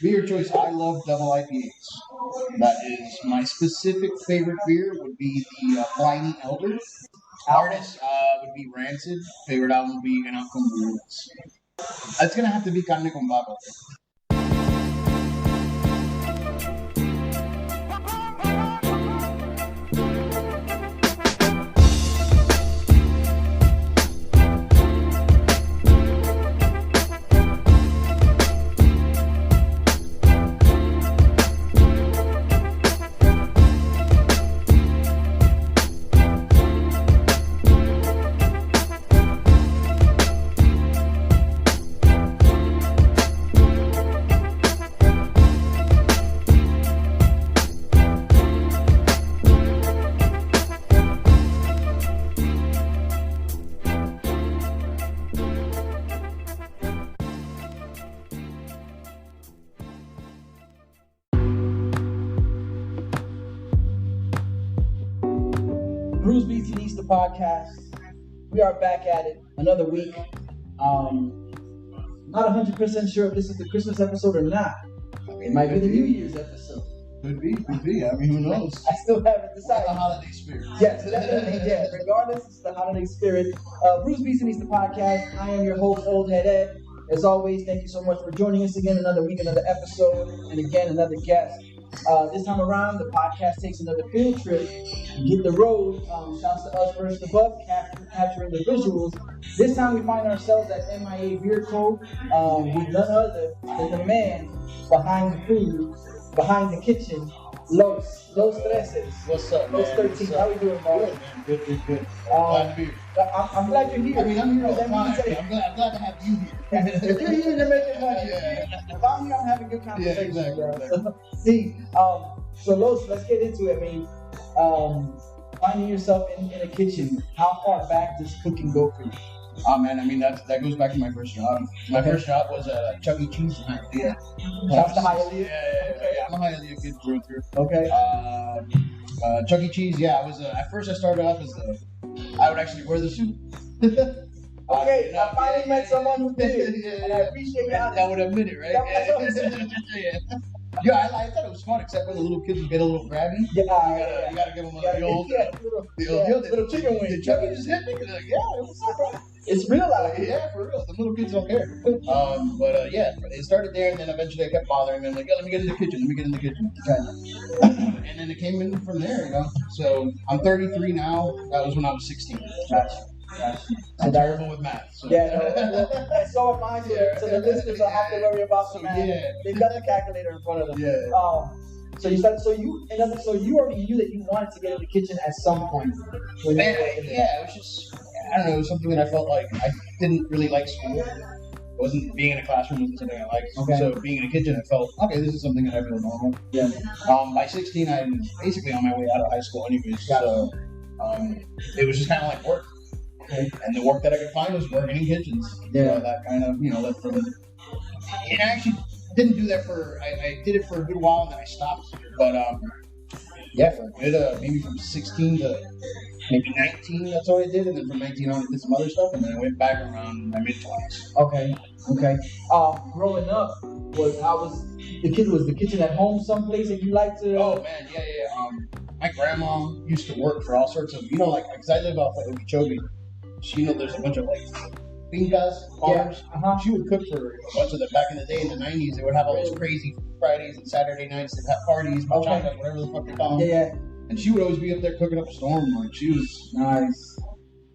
Beer choice, I love double IPAs. That is my specific favorite beer. Would be the Pliny Elder. Artist would be Rancid. Favorite album would be En Out Con Burbujas. That's gonna have to be Carne con Papa. BrewsBeats&Eats, the podcast. We are back at it another week. Not 100% sure if this is the Christmas episode or not. It might be the New Year's episode. Could be. I mean, who knows? I still haven't decided. The holiday spirit. Yes, definitely. Yeah. Regardless, it's the holiday spirit. BrewsBeats&Eats, the podcast. I am your host, Old Head Ed. As always, thank you so much for joining us again. Another week, another episode, and again, another guest. This time around, the podcast takes another field trip. Hit the road. Shouts to us first above, capturing the visuals. This time we find ourselves at MIA Beer Co. With none other than the man behind the food, behind the kitchen, Los Treces. What's up, Los man? 13. How we doing, bro? Good. Glad to be here. I'm glad you're here. I mean, I'm here all the That means time. I'm glad to have you here. if you're here, you're making money. Yeah. If I'm here, I'm having good conversation. Yeah, exactly. Bro. See, so Los, let's get into it. I mean, finding yourself in a kitchen, how far back does cooking go for you? Oh man, I mean that goes back to my first job. My first job was Chuck E. Cheese in Hialeah. Shouts to Hialeah. Yeah. I'm a Hialeah kid through and through. Okay. Chuck E. Cheese. Yeah, I was. At first, I started off as I would actually wear the suit. Okay, I finally met someone who did it, and I appreciate that. That would admit it, right? Yeah, I thought it was fun, except when the little kids would get a little grabby. Yeah, you gotta give them the old little chicken wing. The Chuck E. just hit me. Like, yeah, it was so fun. It's real out here. Yeah, for real. The little kids don't care. But yeah, it started there, and then eventually I kept bothering them. Like, yeah, let me get in the kitchen. Okay. And then it came in from there, you know. So I'm 33 now. That was when I was 16. Gotcha. I'm terrible with math. So. Yeah, no, and so am I. So the listeners don't have to worry about the math. Yeah. They've got the calculator in front of them. Yeah. So you started. So you already knew that you wanted to get in the kitchen at some point. Man, it was just, I don't know, it was something that I felt like I didn't really like school. Being in a classroom wasn't something I liked. Okay. So being in a kitchen, I felt, okay, this is something that I feel normal. Yeah. By 16, I was basically on my way out of high school anyways. So it was just kind of like work. Okay. And the work that I could find was working in kitchens. Yeah. You know, that kind of, led from. And I actually didn't do that I did it for a good while and then I stopped. But yeah, for a good, maybe from 16 to maybe 19, that's all I did. And then from 19 on, I did some other stuff. And then I went back around my mid-20s. Okay. Growing up, was the kitchen at home someplace that you like to? Oh man, yeah. My grandma used to work for all sorts of, because I live off of Okeechobee. There's a bunch of like fincas, farms. Yeah. She would cook for a bunch of them back in the day in the 90s. They would have all those crazy Fridays and Saturday nights. They'd have parties, bachatas, whatever the fuck they call them. Yeah. And she would always be up there cooking up a storm. Like she was nice.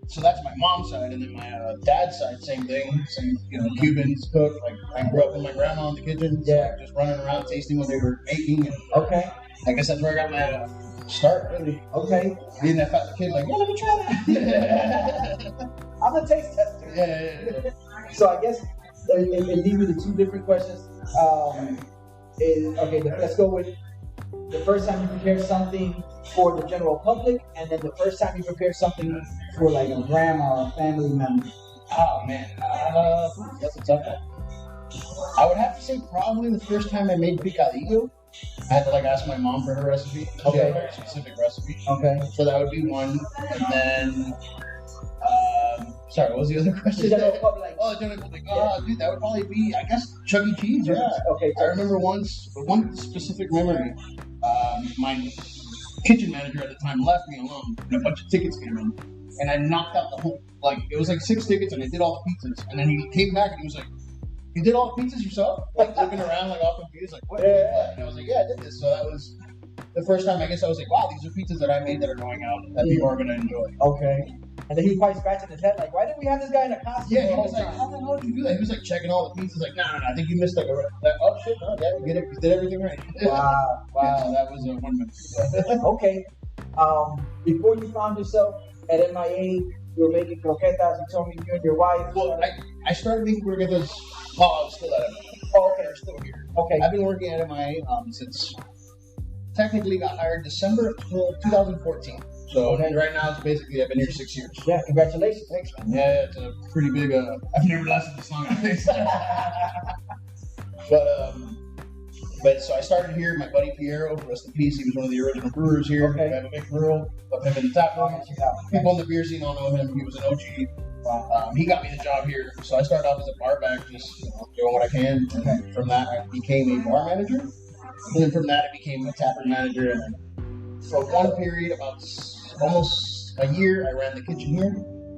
So that's my mom's side, and then my dad's side, same thing. Same, Cubans cook. Like I grew up with my grandma in the kitchen. Yeah. So just running around tasting what they were making. And okay. I guess that's where I got my start, really. Okay. Being that fat kid, like, yeah, let me try that. I'm a taste tester. Yeah. So I guess and these are the two different questions. Let's go with the first time you prepare something for the general public, and then the first time you prepare something for like a grandma or a family member. Oh man, that's a tough one. I would have to say probably the first time I made picadillo. I had to ask my mom for her recipe. She had a very specific recipe. Okay. So that would be one. And then Sorry, what was the other question? The general public. Oh, the general public. Oh, dude, that would probably be, I guess, Chuck E. Cheese. Yeah. Okay. I remember one specific memory. My kitchen manager at the time left me alone, and a bunch of tickets came in, and I knocked out the whole, like, it was like 6 tickets, and I did all the pizzas, and then he came back and he was like, "You did all the pizzas yourself?" Like, looking around, like, all confused, like, what? And I was like, "Yeah, I did this." So that was the first time, I guess, I was like, "Wow, these are pizzas that I made that are going out that people are going to enjoy." Okay. And then he was probably scratching his head, like, "Why didn't we have this guy in a costume?" Yeah, he was like, "How the hell did you do that?" He was like checking all the pizzas, like, "No, I think you missed like oh shit, no, yeah, you did everything right." Wow. Yeah, so that was one minute. Okay. Before you found yourself at MIA, you were making croquetas. You told me you and your wife. Well, I started making croquetas while I was still at MIA. Oh, okay. They're still here. Okay. I've been working at MIA since technically got hired December of 2014. So right now, it's basically, I've been here 6 years. Yeah, congratulations. Thanks, man. Yeah, it's a pretty big, I've never lasted this long, I think. But so I started here, my buddy Piero, rest in peace, he was one of the original brewers here. Okay. We have a big mural of him in the tap room. People in the beer scene all know him, he was an OG. Wow. He got me the job here, so I started off as a bar back, just doing what I can. And from that, I became a bar manager. And then from that, I became a taproom manager. And for one period, about almost a year, I ran the kitchen here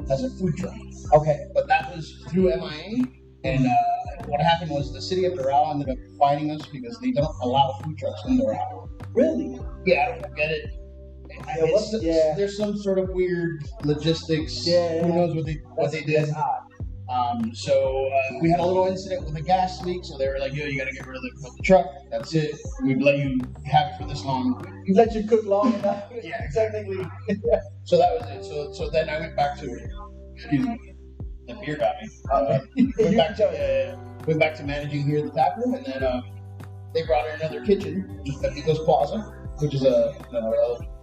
as a food truck. Okay. But that was through MIA. And what happened was the city of Doral ended up fighting us because they don't allow food trucks in Doral. Really? Yeah, I don't get it. There's some sort of weird logistics. Yeah. Who knows what they did. That's odd. So we had a little incident with a gas leak, so they were like, "Yo, you gotta get rid of the truck. That's it. We've let you have it for this long." You let you cook long enough. Yeah, Technically. So that was it. So then I went back to, excuse me, the beer got me. Went back to managing here at the tap room, and then they brought in another kitchen, just at Pepito's Plaza, which is a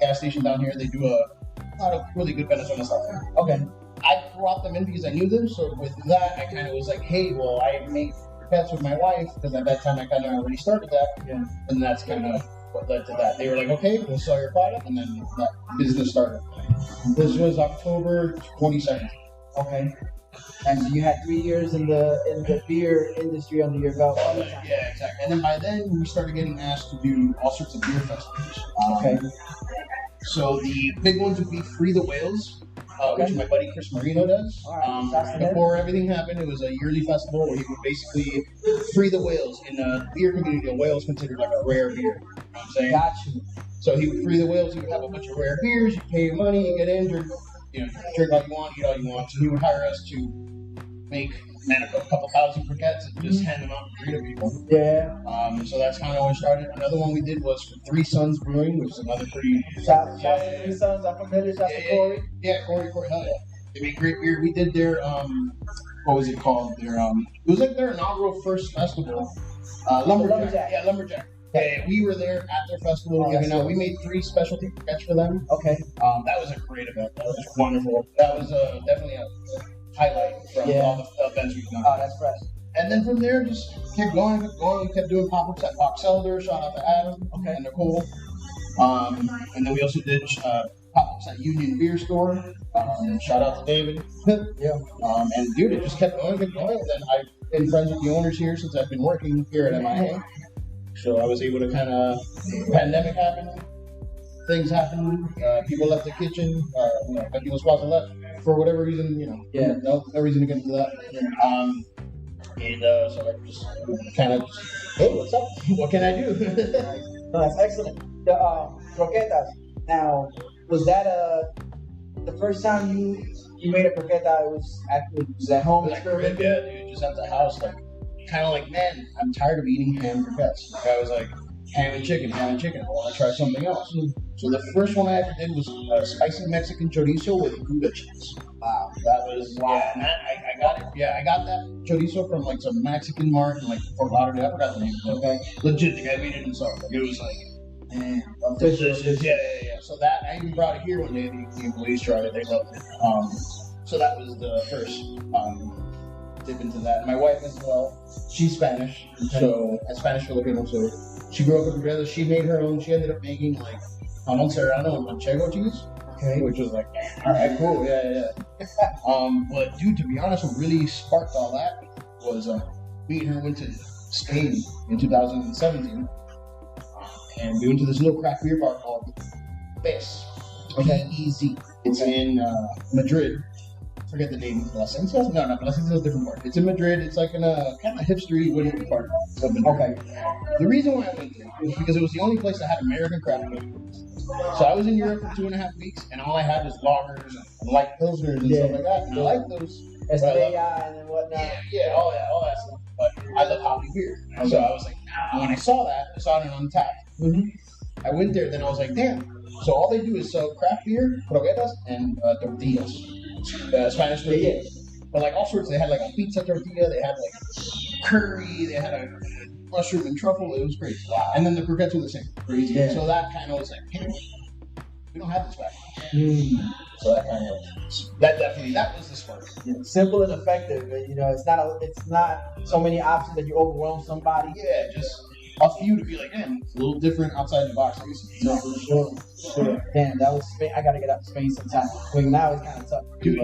gas station down here. They do a lot of really good Venezuelan stuff. Okay. I brought them in because I knew them, so with that, I kind of was like, "Hey, well, I make pets with my wife," because at that time I kind of already started that, and that's kind of what led to that. They were like, "Okay, we'll sell your product," and then that business started. This was October 2017. Okay. And so you had 3 years in the beer industry under your belt. Yeah, exactly. And then by then, we started getting asked to do all sorts of beer festivals. Okay. So the big ones would be Free the Whales, which my buddy Chris Marino does. Before everything happened, it was a yearly festival where he would basically free the whales. In the beer community, a whale is considered like a rare beer. You know what I'm saying? Got you. So he would free the whales. He would have a bunch of rare beers. You pay your money, you get in, drink all you want, eat all you want. So he would hire us to make a couple thousand croquettes and just hand them out for free to people. Yeah. So that's kind of how it started. Another one we did was for Three Sons Brewing, which is another pretty. Shout out to Three Sons. I'm familiar. Shout out to Corey. Yeah, Corey. Hell yeah. They make great beer. We did their what was it called? Their it was like their inaugural first festival. Lumberjack. Yeah, Lumberjack. Yeah, we were there at their festival giving out. We made 3 specialty croquettes for them. Okay. That was a great event. That was wonderful. That was definitely a highlight from all the events we've done. Oh, that's fresh. And then from there, just kept going. We kept doing pop-ups at Box Elder. Shout out to Adam and Nicole. And then we also did pop-ups at Union Beer Store. Shout out to David. And dude, it just kept going. And then I've been friends with the owners here since I've been working here at MIA. So I was able to kind of, pandemic happened, things happened, people left the kitchen, people's spouse left for whatever reason, no reason to get into that. So I just kind of, hey, what's up? What can I do? No, that's excellent. The croquetas. Now, was that the first time you made a croqueta? It was at home? Yeah, dude, just at the house, kind of like, man, I'm tired of eating ham croquettes. I was like, ham and chicken. I want to try something else. So the first one I ever did was spicy Mexican chorizo with Gouda cheese. Wow, that was I got it. Yeah, I got that chorizo from like some Mexican mart in like Fort Lauderdale. I forgot the name. Okay, legit, the guy made it himself. It was like, man, delicious. Yeah. So that I even brought it here one day. The employees tried it. They loved it. So that was the first dip into that. My wife as well. She's Spanish, so Spanish Filipino. So she grew up with brothers. She made her own. She ended up making like jamon serrano and manchego cheese. Okay. Which was like, all right, cool, yeah. But dude, to be honest, what really sparked all that was me and her went to Spain in 2017, and we went to this little craft beer bar called Pez. Okay. P-E-Z. It's in Madrid. Forget the name. Plasencia? No, Plasencia is a different part. It's in Madrid. It's like in a kind of hipstery wooden part of Madrid. Okay. The reason why I went there was because it was the only place that had American craft beer. So I was in Europe for 2.5 weeks, and all I had was lagers and light pilsners and stuff like that. And I like those. Estrella and whatnot. Yeah, all that stuff. But I love hoppy beer. Okay. So I was like, when I saw that, I saw it on Untapped. Mm-hmm. I went there, then I was like, damn. So all they do is sell craft beer, croquetas, and tortillas. Spanish tortillas. But like all sorts, they had like a pizza tortilla, they had like curry, they had a mushroom and truffle. It was great. Wow. And then the croquettes were the same. Crazy. Yeah. So that kind of was like, hey, we don't have this back. So that kind of that was the spark. Yeah. Simple and effective. You know, it's not so many options that you overwhelm somebody. Yeah, just a few to be like, damn, it's a little different outside the box. No, for sure. Damn, that was Spain. I gotta get out to Spain sometime. I mean, now it's kind of tough. Dude,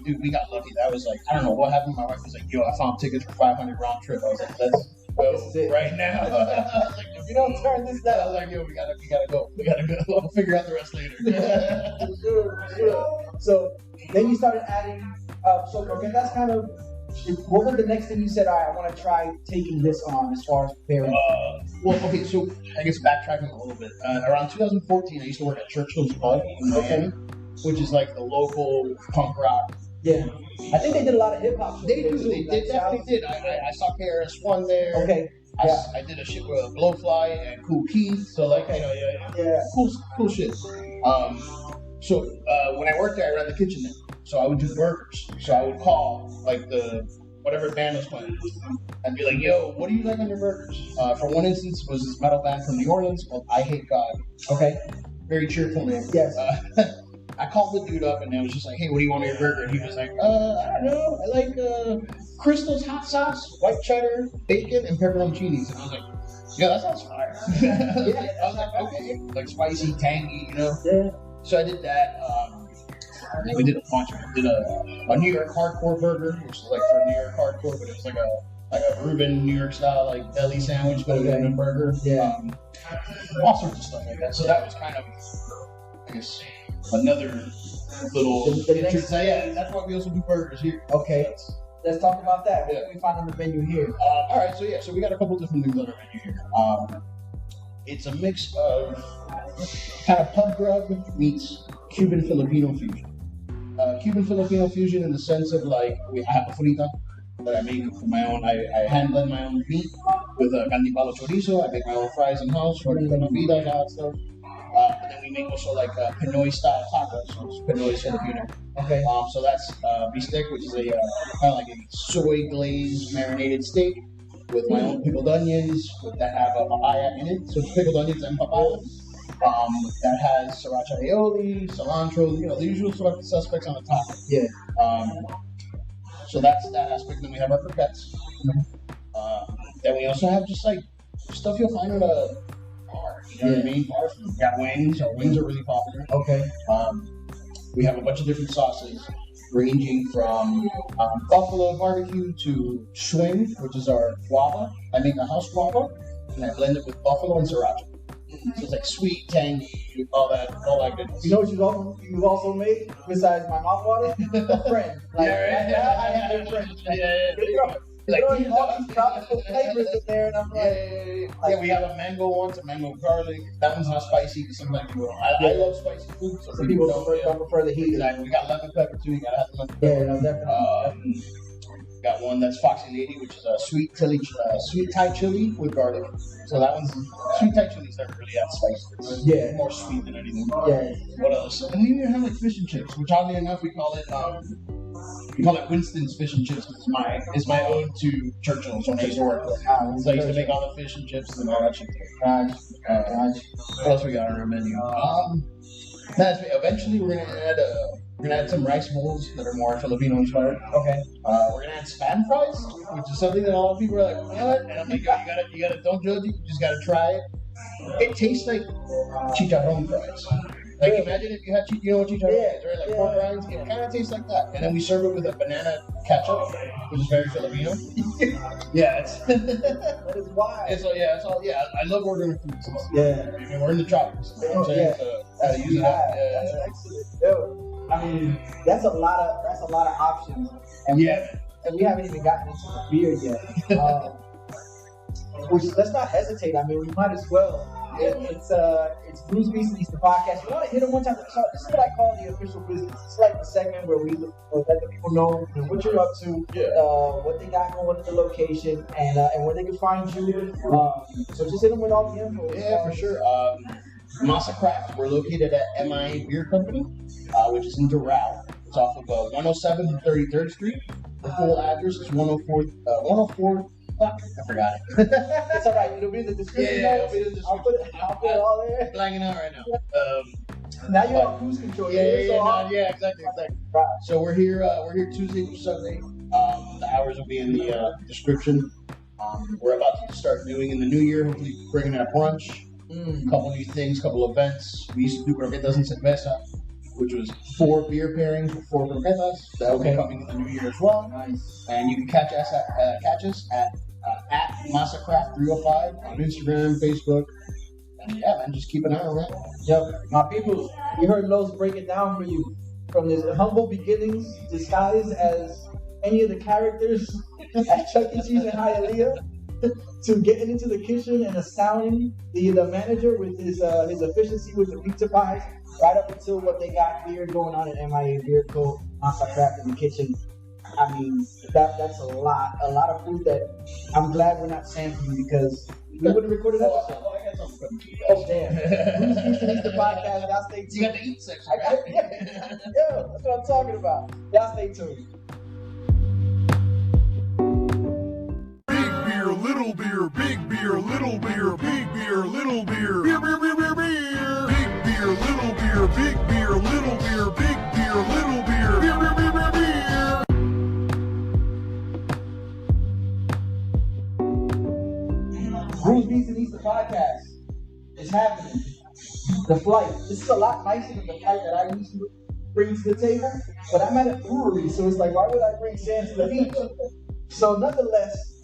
dude, we got lucky. That was like, I don't know what happened. My wife was like, yo, I found tickets for 500 round trip. I was like, let's go right now. I was like, if you don't turn this down, I was like, yo, we gotta go. We'll figure out the rest later. For sure. So then you started adding. So okay, that's kind of. What was the next thing you said? All right, I want to try taking this on as far as preparing. Well, okay, so I guess backtracking a little bit. Around 2014, I used to work at Churchill's Pub in Miami, which is like the local punk rock. Yeah, I think they did a lot of hip hop. They definitely did. I saw KRS-One there. Okay. I did a shit with Blowfly and Cool Keith. So like, yeah. Cool shit. So when I worked there, I ran the kitchen there. So I would do burgers. So I would call like the whatever band was playing. I'd be like, yo, what do you like on your burgers? For one instance, was this metal band from New Orleans called I Hate God. Okay. Very cheerful name. Yes. I called the dude up and I was just like, hey, what do you want on your burger? And he was like, I don't know. I like Crystal's hot sauce, white cheddar, bacon, and pepperoncinis. And I was like, yeah, that sounds fire. Yeah. I was like, okay. Like spicy, tangy, you know? Yeah. So I did that. We did a bunch. We did a New York hardcore burger, which is like for New York hardcore, but it was like a Reuben New York style like deli sandwich, but it was a burger. Yeah. All sorts of stuff like that. So that was kind of, I guess, another little interest. Yeah, that's why we also do burgers here. Okay. Let's talk about that. What can we find on the menu here? All right. So we got a couple different things on our menu here. It's a mix of kind of pub grub meets Cuban Filipino fusion. Cuban Filipino fusion in the sense of like we have a frita that I make for my own. I hand blend my own meat with a candipalo chorizo. I make my own fries in house, tortilla vida, all that stuff. And then we make also like Pinoy style tacos, so it's Pinoy Filipino. Okay. So that's bistec, which is a kind of like a soy glazed marinated steak with my own pickled onions that have a papaya in it. So it's pickled onions and papaya. That has sriracha aioli, cilantro, the usual suspects on the top. Yeah. So that's that aspect. Then we have our croquettes. Then we also have just like stuff you'll find at a bar. You know what I mean? Bars. We got wings. Our wings are really popular. Okay. We have a bunch of different sauces, ranging from buffalo barbecue to swing, which is our guava. I make a house guava, and I blend it with buffalo and sriracha. So it's like sweet, tangy, all that goodness. You know what you've also made besides my mouthwater? A friend. Like, Yeah, I have a friend. Yeah. Like, all these tropical flavors in there, and I'm like, we have a mango one, a mango garlic. That one's not spicy because sometimes people I love spicy food, so people don't prefer the heat. Exactly. We got lemon pepper too. You gotta have the lemon Yeah, pepper. no, definitely. Got one that's Foxy Lady, which is a sweet Thai chili with garlic. So that one's sweet Thai chili's never really that spicy. It's more sweet than anything. Yeah. What else? And we even have like fish and chips, which oddly enough we call it Winston's Fish and Chips. It's my ode to Churchill's when I used to work there. So I used to make all the fish and chips and all that shit. What else we got on our menu? Eventually we're gonna add some rice bowls that are more Filipino inspired. Okay. We're gonna add Spam fries, which is something that a lot of people are like, what? And I'm like, yo, you gotta, don't judge it, you just gotta try it. It tastes like chicharron fries. Like imagine if you had, you know what chicharrones, right? Like pork rinds. It kind of tastes like that. And then we serve it with a banana ketchup, which is very Filipino. Yeah, that is wild. It's all. Yeah, I love ordering food. Yeah, I mean, we're in the tropics. You know what I'm saying? So gotta use it up. That's excellent. Yo, I mean, that's a lot of options. And we haven't even gotten into the beer yet. Which let's not hesitate. I mean, we might as well. It's BrewsBeats&Eats the podcast. You want to hit them one time? So this is what I call the official business. It's like the segment where we let the people know what you're up to, what they got going at the location, and where they can find you. So just hit them with all the info. Yeah, for sure. Masa Craft. We're located at MIA Beer Company, which is in Doral. It's off of 107th and 33rd Street. The full address is 104. I forgot it. It's all right. It'll be in the description. It'll be in the description. I'll put it all there. Blanking out right now. Now you're on cruise control. Exactly. Right. So we're here Tuesday through Sunday. The hours will be in the description. We're about to start doing in the new year. Hopefully, bringing in a brunch, a couple new things, couple events. We used to do croquetas and cerveza, which was 4 beer pairings with 4 croquetas. That will be coming in the new year as well. Nice. And you can catch us at MasaCraft 305 on Instagram, Facebook. And yeah, man, just keep an eye on that. Yep. My people, you heard Los break it down for you. From his humble beginnings, disguised as any of the characters at Chuck E. Cheese and Hialeah, to getting into the kitchen and astounding the manager with his efficiency with the pizza pies, right up until what they got here going on at MIA Beer Co. Masa Craft in the kitchen. I mean, that's a lot of food that I'm glad we're not sampling because we would have recorded that. I got something for you. Oh, damn. BrewsBeats&Eats the podcast. Y'all stay tuned. You got the eat section. Yeah, that's what I'm talking about. Y'all stay tuned. Big beer, little beer, big beer, little beer, big beer, little beer. Beer, beer, beer, beer, beer. Big beer, little beer, big beer, little beer, big beer, little beer. Beer, beer, beer, beer, beer. BrewsBeats&Eats the podcast is happening. The flight. This is a lot nicer than the flight that I usually bring to the table, but I'm at a brewery, so it's like, why would I bring sand to the beach? So nonetheless,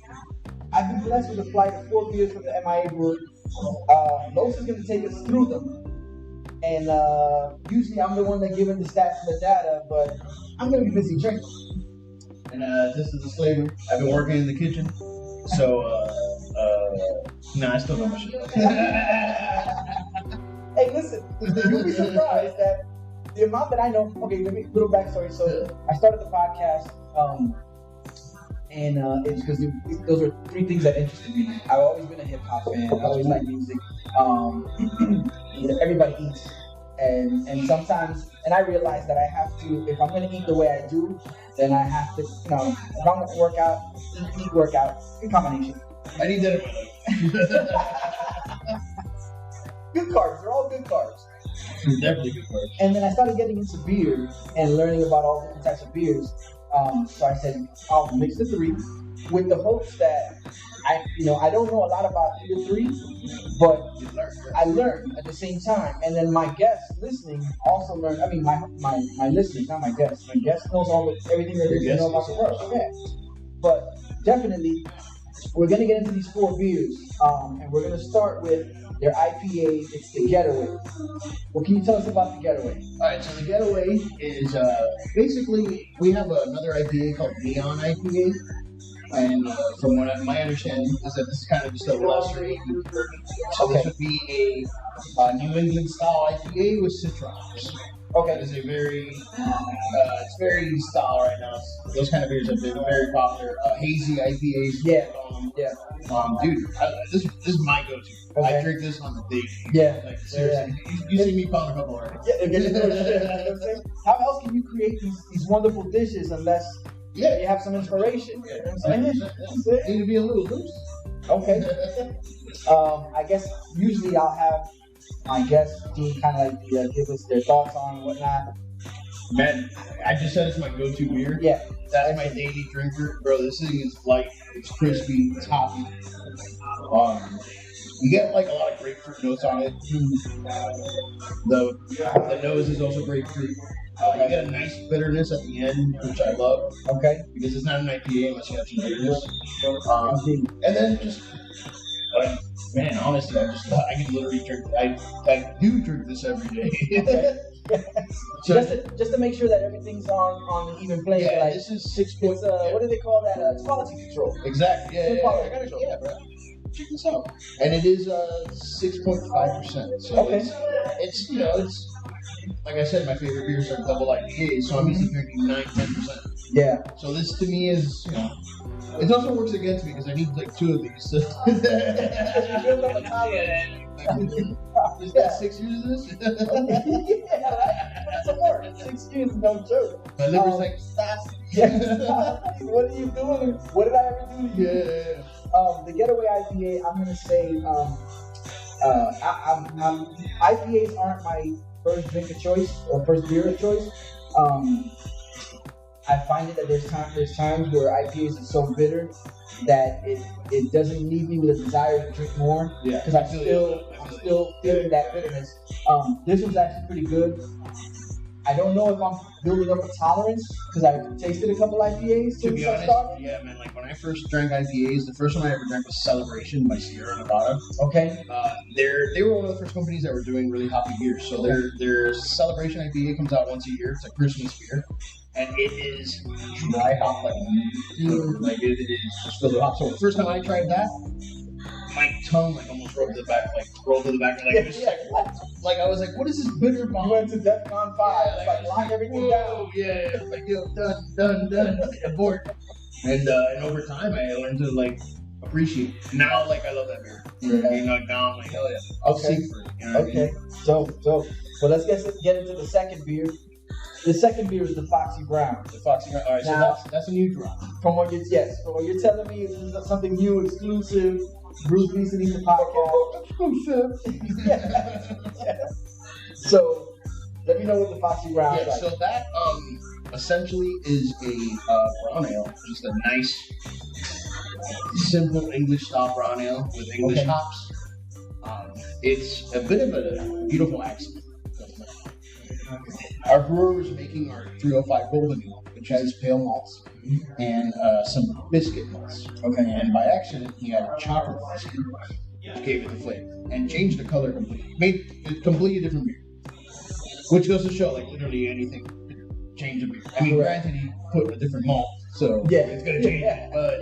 I've been blessed with a flight of 4 beers from the MIA Brewery. Los is going to take us through them. And usually I'm the one that gives the stats and the data, but I'm going to be busy drinking. And just as a disclaimer, I've been working in the kitchen, so I still know my shit. Hey, listen, you'll be surprised that the amount that I know. Okay, let me little backstory. So I started the podcast, and it's because those are 3 things that interested me. I've always been a hip hop fan. I always like music. Everybody eats, and sometimes, and I realize that I have to, if I'm going to eat the way I do, then I have to, if I'm going to work out, eat workout, good combination. I need that in my life. Good carbs. They're all good carbs. Definitely good carbs. And then I started getting into beer and learning about all different types of beers. So I said, I'll mix the 3 with the hopes that I don't know a lot about either 3, but I learned at the same time. And then my guests listening also learned. I mean, my listeners, not my guests. My guest knows everything that there is to know about the world. Yeah. But definitely, we're going to get into these 4 beers, and we're going to start with their IPA. It's the Getaway. What can you tell us about the Getaway? All right, so the Getaway is basically, we have another IPA called Neon IPA, and from what my understanding is that this is kind of just a lesser version. So this would be a New England style IPA with citrus. Okay. It's a very, it's very style right now. Those kind of beers have been very popular. Hazy IPAs. Yeah. Dude, this is my go-to. Okay. I drink this on the daily. Yeah. Like seriously, you see me pound a couple already. Yeah. You know what I'm saying? How else can you create these wonderful dishes unless you have some inspiration? You know what I'm saying? Need to be a little loose. Okay. I guess usually I'll have my guests do kind of like give us their thoughts on and whatnot. Man, I just said it's my go-to beer. Yeah. That's my daily drinker. Bro, this thing is light. It's crispy. It's hoppy. You get like a lot of grapefruit notes on it. The nose is also grapefruit. You get a nice bitterness at the end, which I love. Okay. Because it's not an IPA unless you have some bitterness. And then just, man, honestly, I can literally drink. I do drink this every day. So just to make sure that everything's on an even plane. Yeah, like, this is 6. What do they call that? It's quality control. Exactly. Yeah, Quality I gotta, control. bro. Check this out. And it is 6.5%. So Okay. it's it's like I said, my favorite beers are double IPAs, so I'm used to drinking 9-10%. Yeah. So this to me is, it also works against me because I need like 2 of these. Is that 6 years of this? Yeah, right? But it's a work. 6 years is no joke. My liver's like, stop. What are you doing? What did I ever do to you? Yeah. The Getaway IPA, I'm gonna say, IPAs aren't my first drink of choice or first beer of choice. I find it that there's times where IPAs are so bitter that it doesn't leave me with a desire to drink more. Yeah. Because I'm still feeling that bitterness. This was actually pretty good. I don't know if I'm building up a tolerance because I tasted a couple IPAs To be since I honest, started. yeah, man. Like when I first drank IPAs, the first one I ever drank was Celebration by Sierra Nevada. Okay. They were one of the first companies that were doing really hoppy beers. So their Celebration IPA comes out once a year. It's a Christmas beer, and it is dry hop like it is just filled with hop. So the first time I tried that, my tongue like almost rolled to the back, it was like I was like, what is this bitter bomb? You went to DEFCON 5, like lock everything down. Yeah, like done, abort. And over time, I learned to like appreciate it. Now, like I love that beer. Yeah. Now I'm like, hell yeah, I'll seek for it. You know what I mean? So well, let's get into the second beer. The second beer is the Foxy Brown. The Foxy Brown. All right, Now, so that's a new drop. From what you're telling me, this is something new, exclusive. BrewsBeats&Eats the podcast. Exclusive. Yeah. So let me know what the Foxy Brown is like. So that essentially is a brown ale, just a nice, simple English style brown ale with English hops. It's a bit of a beautiful accent. Our brewer was making our 305 Golden Ale, which has pale malts and some biscuit malts. Okay. And by accident, he had chocolate whiskey, which gave it the flavor and changed the color completely. Made a completely different beer. Which goes to show, like, literally anything could change a beer. I mean, granted, he put a different malt, so it's going to change it. But,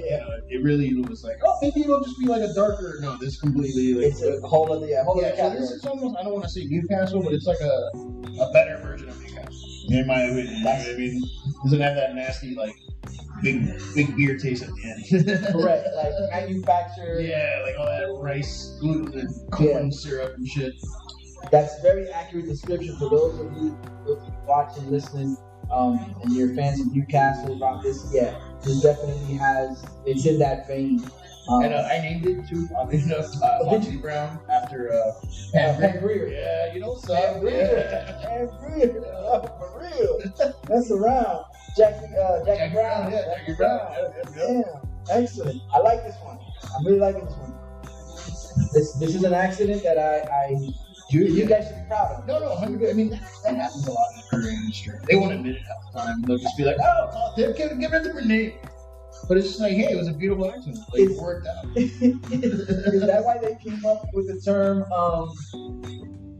it really was like, oh, maybe it'll just be like a darker. No, this completely, like, it's a whole other category. So this is almost, I don't want to say Newcastle, but it's like a better version of Newcastle. In my opinion. You know what I mean? Doesn't have that nasty, like, big beer taste at the end. Correct. Like manufactured. Yeah, like all that rice, gluten, and corn syrup and shit. That's very accurate description for those of you watching, listening, and you're fans of Newcastle about this. Yeah, this definitely it's in that vein. And I named it too, oddly enough, Foxy Brown after Pam Grier. Yeah, you know, Pam Grier. For real. That's around. Jackie Brown. Yeah, Jackie Brown. Yeah, excellent. I like this one. I'm really liking this one. This is an accident that you guys should be proud of. No, I mean, that happens a lot in the brewing industry. They won't admit it half the time. They'll just be like, oh, give it a different name. But it's just like, hey, it was a beautiful accident. Like, it worked out. Is that why they came up with the term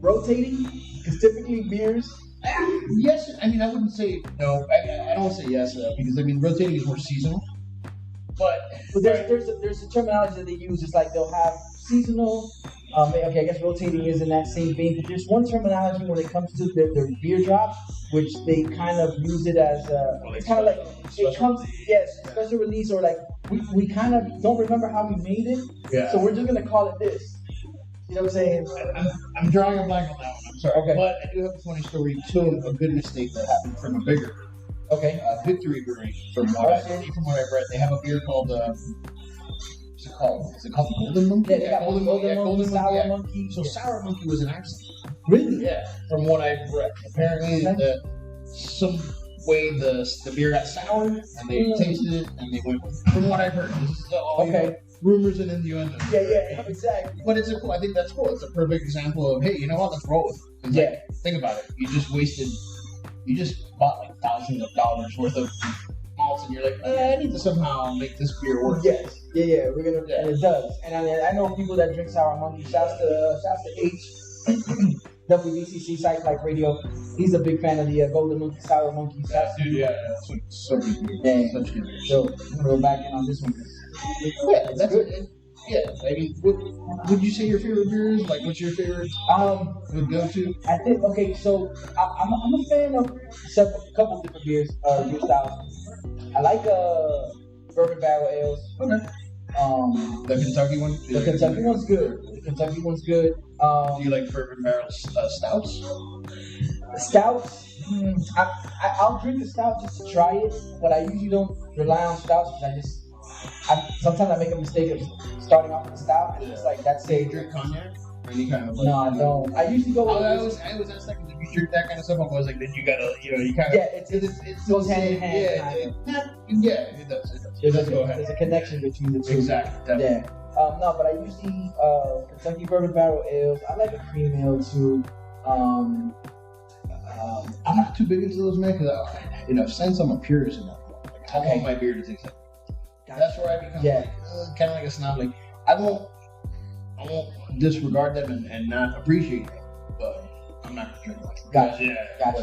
rotating? Because typically beers... Yes, I mean, I wouldn't say no. I don't say yes, because, I mean, rotating is more seasonal. But there's a terminology that they use. It's like they'll have seasonal. Okay, I guess rotating is in that same vein. But there's one terminology when it comes to their beer drop, which they kind of use it as it's kind of like it comes special release, or like we kind of don't remember how we made it. Yeah. So we're just gonna call it this. You know what I'm saying? I'm drawing a blank on that one. I'm sorry. Okay. But I do have a funny story too, a good mistake that happened from a bigger. Okay. Victory Brewing, from what I've read, they have a beer called what's it called? Is it called Golden Monkey? Yeah, they got Golden Monkey, Sour Monkey. So Sour Monkey was an accident. Really? Yeah. From what I've read, apparently some way the beer got sour and they tasted it and they went. From what I've heard, this is all rumors and innuendos. Yeah, exactly. But I think that's cool. It's a perfect example of, hey, you know what? Let's roll with it. It's like, think about it. You just bought like thousands of dollars worth of malts, and you're like, I need to somehow make this beer work. Yes. Yeah. We're gonna, and it does. And I know people that drink Sour Monkey. Shouts to H. WBCC Site Life Radio. He's a big fan of the Golden Monkey Sour Monkey. That's so good. Yeah. Such good. So we're back in on this one. Yeah, that's good. Yeah, I mean, what would you say your favorite beer is? Like, what's your favorite? Would go to? I think so. I'm a fan of a couple different beer styles. I like bourbon barrel ales. Okay. The Kentucky one. The Kentucky one's good. Do you like bourbon barrel stouts? Stouts. I'll drink the stout just to try it, but I usually don't rely on stouts because sometimes I make a mistake of starting off with a stout and it's like that's Do you drink cognac or any kind of? No, I don't. I usually go. I always ask like, if you drink that kind of stuff, I'm always like, then you gotta, you kind of. Yeah, it goes hand in hand. Yeah, it does. There's a connection between the two. Exactly. Definitely. Yeah. No, but I usually Kentucky bourbon barrel ales. I like a cream ale too. I'm not too big into those, man, because since I'm a purist enough, I want my beer to taste like. That's where I become kind of like a snob. Like I won't disregard them and not appreciate them, but I'm not gonna drink much. Gotcha.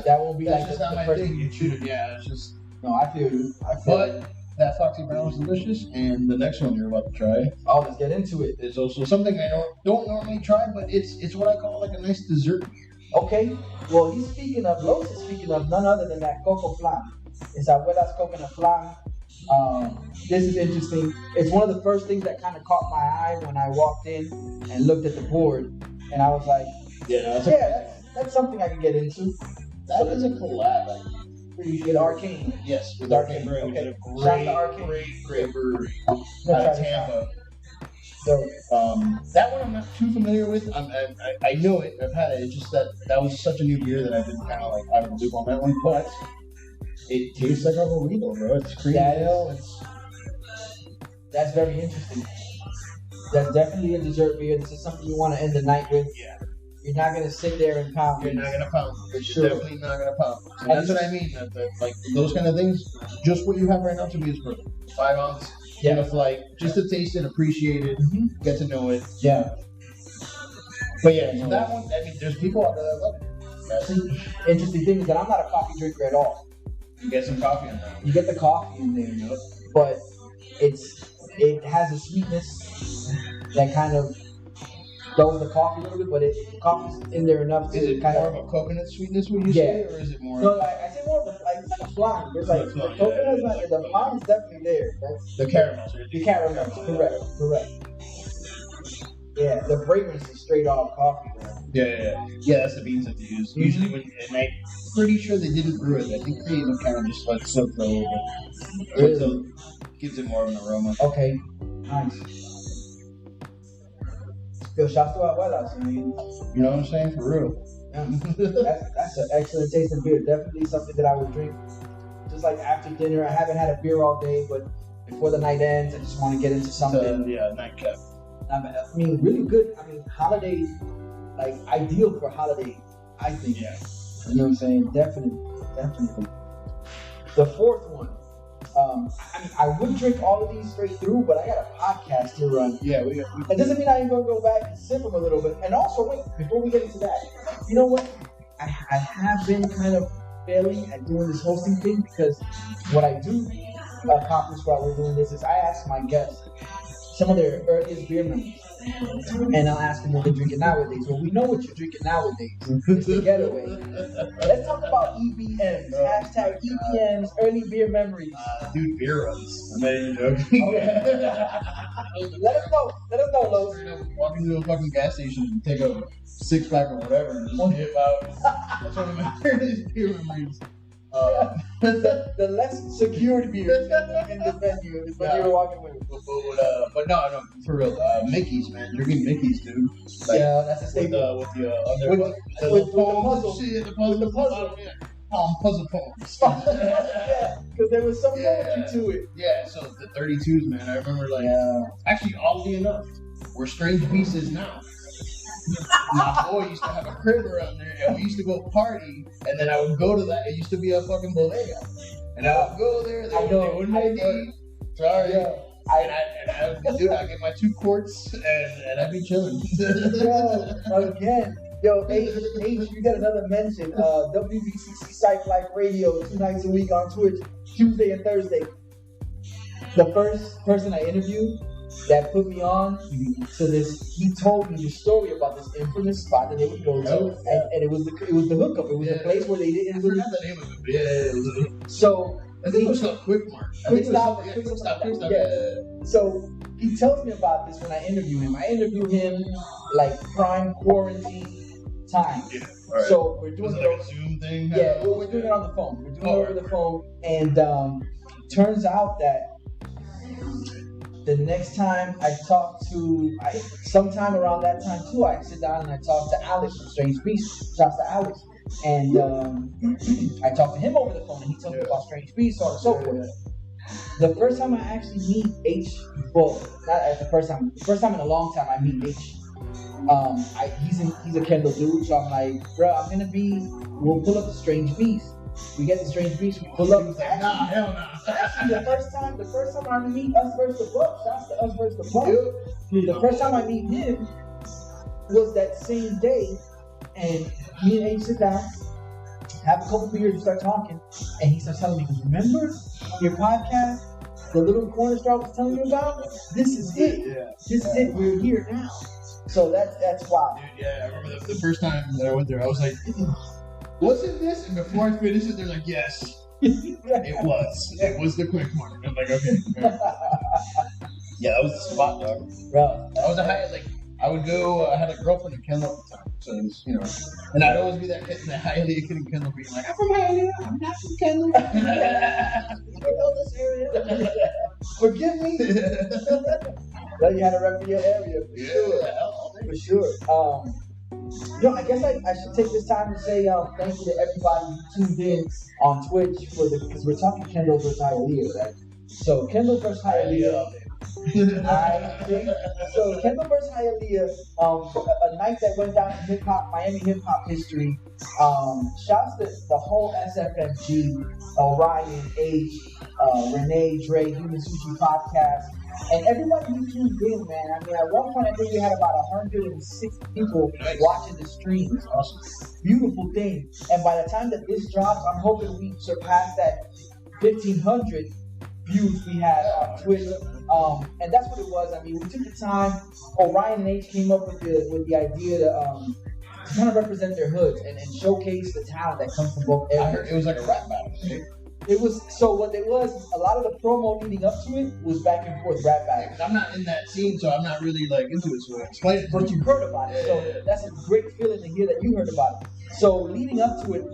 That won't be that's like just the not my first thing. you choose. Yeah, it's just. No, I feel you. But that Foxy Brown was delicious, and the next one you're about to try. Oh, let's get into it. It's also something I don't normally try, but it's what I call like a nice dessert beer. Okay. Well, Los is speaking of none other than that Coco Flan. It's Abuela's Coconut Flan. This is interesting. It's one of the first things that kind of caught my eye when I walked in and looked at the board, and I was like, that's something I can get into. That is a collab. With Arcane. Yes, with Arcane Brewing. Okay. Great brewery out of Tampa. So, that one I'm not too familiar with. I know it. I've had it. It's just that was such a new beer that I've been kind of like out of the loop on that one. But it tastes like a burrito, bro. It's creamy. That's very interesting. That's definitely a dessert beer. This is something you want to end the night with. Yeah. You're not gonna sit there and pound. You're not gonna pound. For sure. You're definitely not gonna pound. So that's what I mean. Like those kind of things. Just what you have right now to me is perfect. 5 ounce. Yeah. Like just to taste it, appreciate it, get to know it. Yeah. But yeah, so that one. I mean, there's people out there that love it. That's the interesting thing is that I'm not a coffee drinker at all. You get some coffee in there. You get the coffee in there, but it has a sweetness that kind of dulls the coffee a little bit, but the coffee's in there enough to is it kind more of a coconut sweetness, would you say, or is it more? No, I say more of it's like a flan. It's like the coconut is not, the flan is definitely there. That's the caramels. The caramels, correct. Yeah, the fragrance is straight off coffee, man. Yeah. That's the beans that they use. Usually, and I'm pretty sure they didn't brew it. I think they kind of just like soak the little bit. Really? Gives it more of an aroma. Okay, nice. Yo, shout to Abuelas, I mean. You know what I'm saying? For real. Yeah. That's an excellent tasting beer. Definitely something that I would drink just like after dinner. I haven't had a beer all day, but before the night ends, I just want to get into something. Nightcap. I mean, really good. I mean, holiday, like ideal for holiday, I think. Yeah. You know what I'm saying? Definitely. The fourth one. I would drink all of these straight through, but I got a podcast to run. Yeah, It doesn't mean I ain't gonna go back and sip them a little bit. And also, wait, before we get into that, you know what? I have been kind of failing at doing this hosting thing because what I do accomplish while we're doing this is I ask my guests some of their earliest beer memories. And I'll ask them what they're drinking nowadays. Well, we know what you're drinking nowadays. It's the getaway. Let's talk about EBMs. Hashtag EBMs, early beer memories. Dude, beer runs. I'm not even joking. Let us know, Los. Walk into a fucking gas station and take a 6-pack or whatever and just dip out. That's one of my earliest beer memories. The less secured beers in the venue is what you were walking with. But no, for real. Mickey's, man. Drinking Mickey's, dude. Like, yeah, that's a staple. With the puzzle. Yeah. puzzle poems. Yeah, because there was some poetry to it. Yeah, so the 32s, man. I remember, like, actually, oddly enough, where Strange Beast is now. My boy used to have a crib around there, and we used to go party, and then I would go to that. It used to be a fucking bodega. And I would go there, they wouldn't make me eat. Sorry. Yeah. And I would get my 2 quarts, and I'd be chilling. Again. Yo, H, you got another mention. WBCC Psych Life Radio, 2 nights a week on Twitch, Tuesday and Thursday. The first person I interviewed that put me on to this, he told me the story about this infamous spot that they would go to, and it was the hookup. It was the place where they didn't. I forgot the name of it. Yeah. So I think it was called Quick Mart. Quick Stop. So he tells me about this when I interview him. I interview him like prime quarantine time. Yeah, right. So we're doing it like a Zoom thing. Yeah, we're doing it on the phone. We're doing it over the phone, and turns out that the next time I talk to, sometime around that time too, I sit down and I talk to Alex from Strange Beast. Shouts to Alex, and I talked to him over the phone, and he told me about Strange Beast, so on and so forth. The first time I actually meet H, well, not as the first time in a long time I meet H. He's a Kendall dude, so I'm like, bro, we'll pull up the Strange Beast. We get the Strange Beast, we pull up. He was like, nah, hell no. Actually, the first time I meet Us versus the Buck, shouts to Us versus the Buck. The first time I meet him was that same day, and me and H sit down, have a couple beers, we start talking, and he starts telling me, remember your podcast, the little corner store I was telling you about? This is it. Yeah. This is it. We're here now. So that's wild. Dude, yeah, I remember the first time that I went there, I was like, wasn't this? And before I finished it, they're like, yes, it was. It was the Quick Mart. I'm like, okay. Yeah, that was the spot, dog. Bro, I was I would go, I had a girlfriend in Kendall at the time, so it was, and I'd always be that kid in Kendall being like, I'm from Hialeah, I'm not from Kendall. I know this area. Forgive me. Well, you had to rep your area, for sure. I guess I should take this time to say thank you to everybody who tuned in on Twitch because we're talking Kendall versus Hialeah, right? So Kendall versus Hialeah. So Kendall versus Hialeah, a night that went down in Miami hip hop history. Shouts to the whole SFMG, Orion, H, Renee, Dre, Human Sushi Podcast, and everybody who tuned in, man. I mean, at one point I think we had about 160 people watching the stream. It's awesome. Beautiful thing. And by the time that this drops, I'm hoping we surpass that 1,500 views we had on Twitch. And that's what it was. I mean, we took the time. Orion and H came up with the idea to kind of represent their hoods and showcase the talent that comes from both areas. I heard it was like a rap battle. It was, so what it was, a lot of the promo leading up to it was back and forth rap battle. I'm not in that scene, so I'm not really into it, so explain it. But you heard about it, so that's a great feeling to hear that you heard about it. So leading up to it,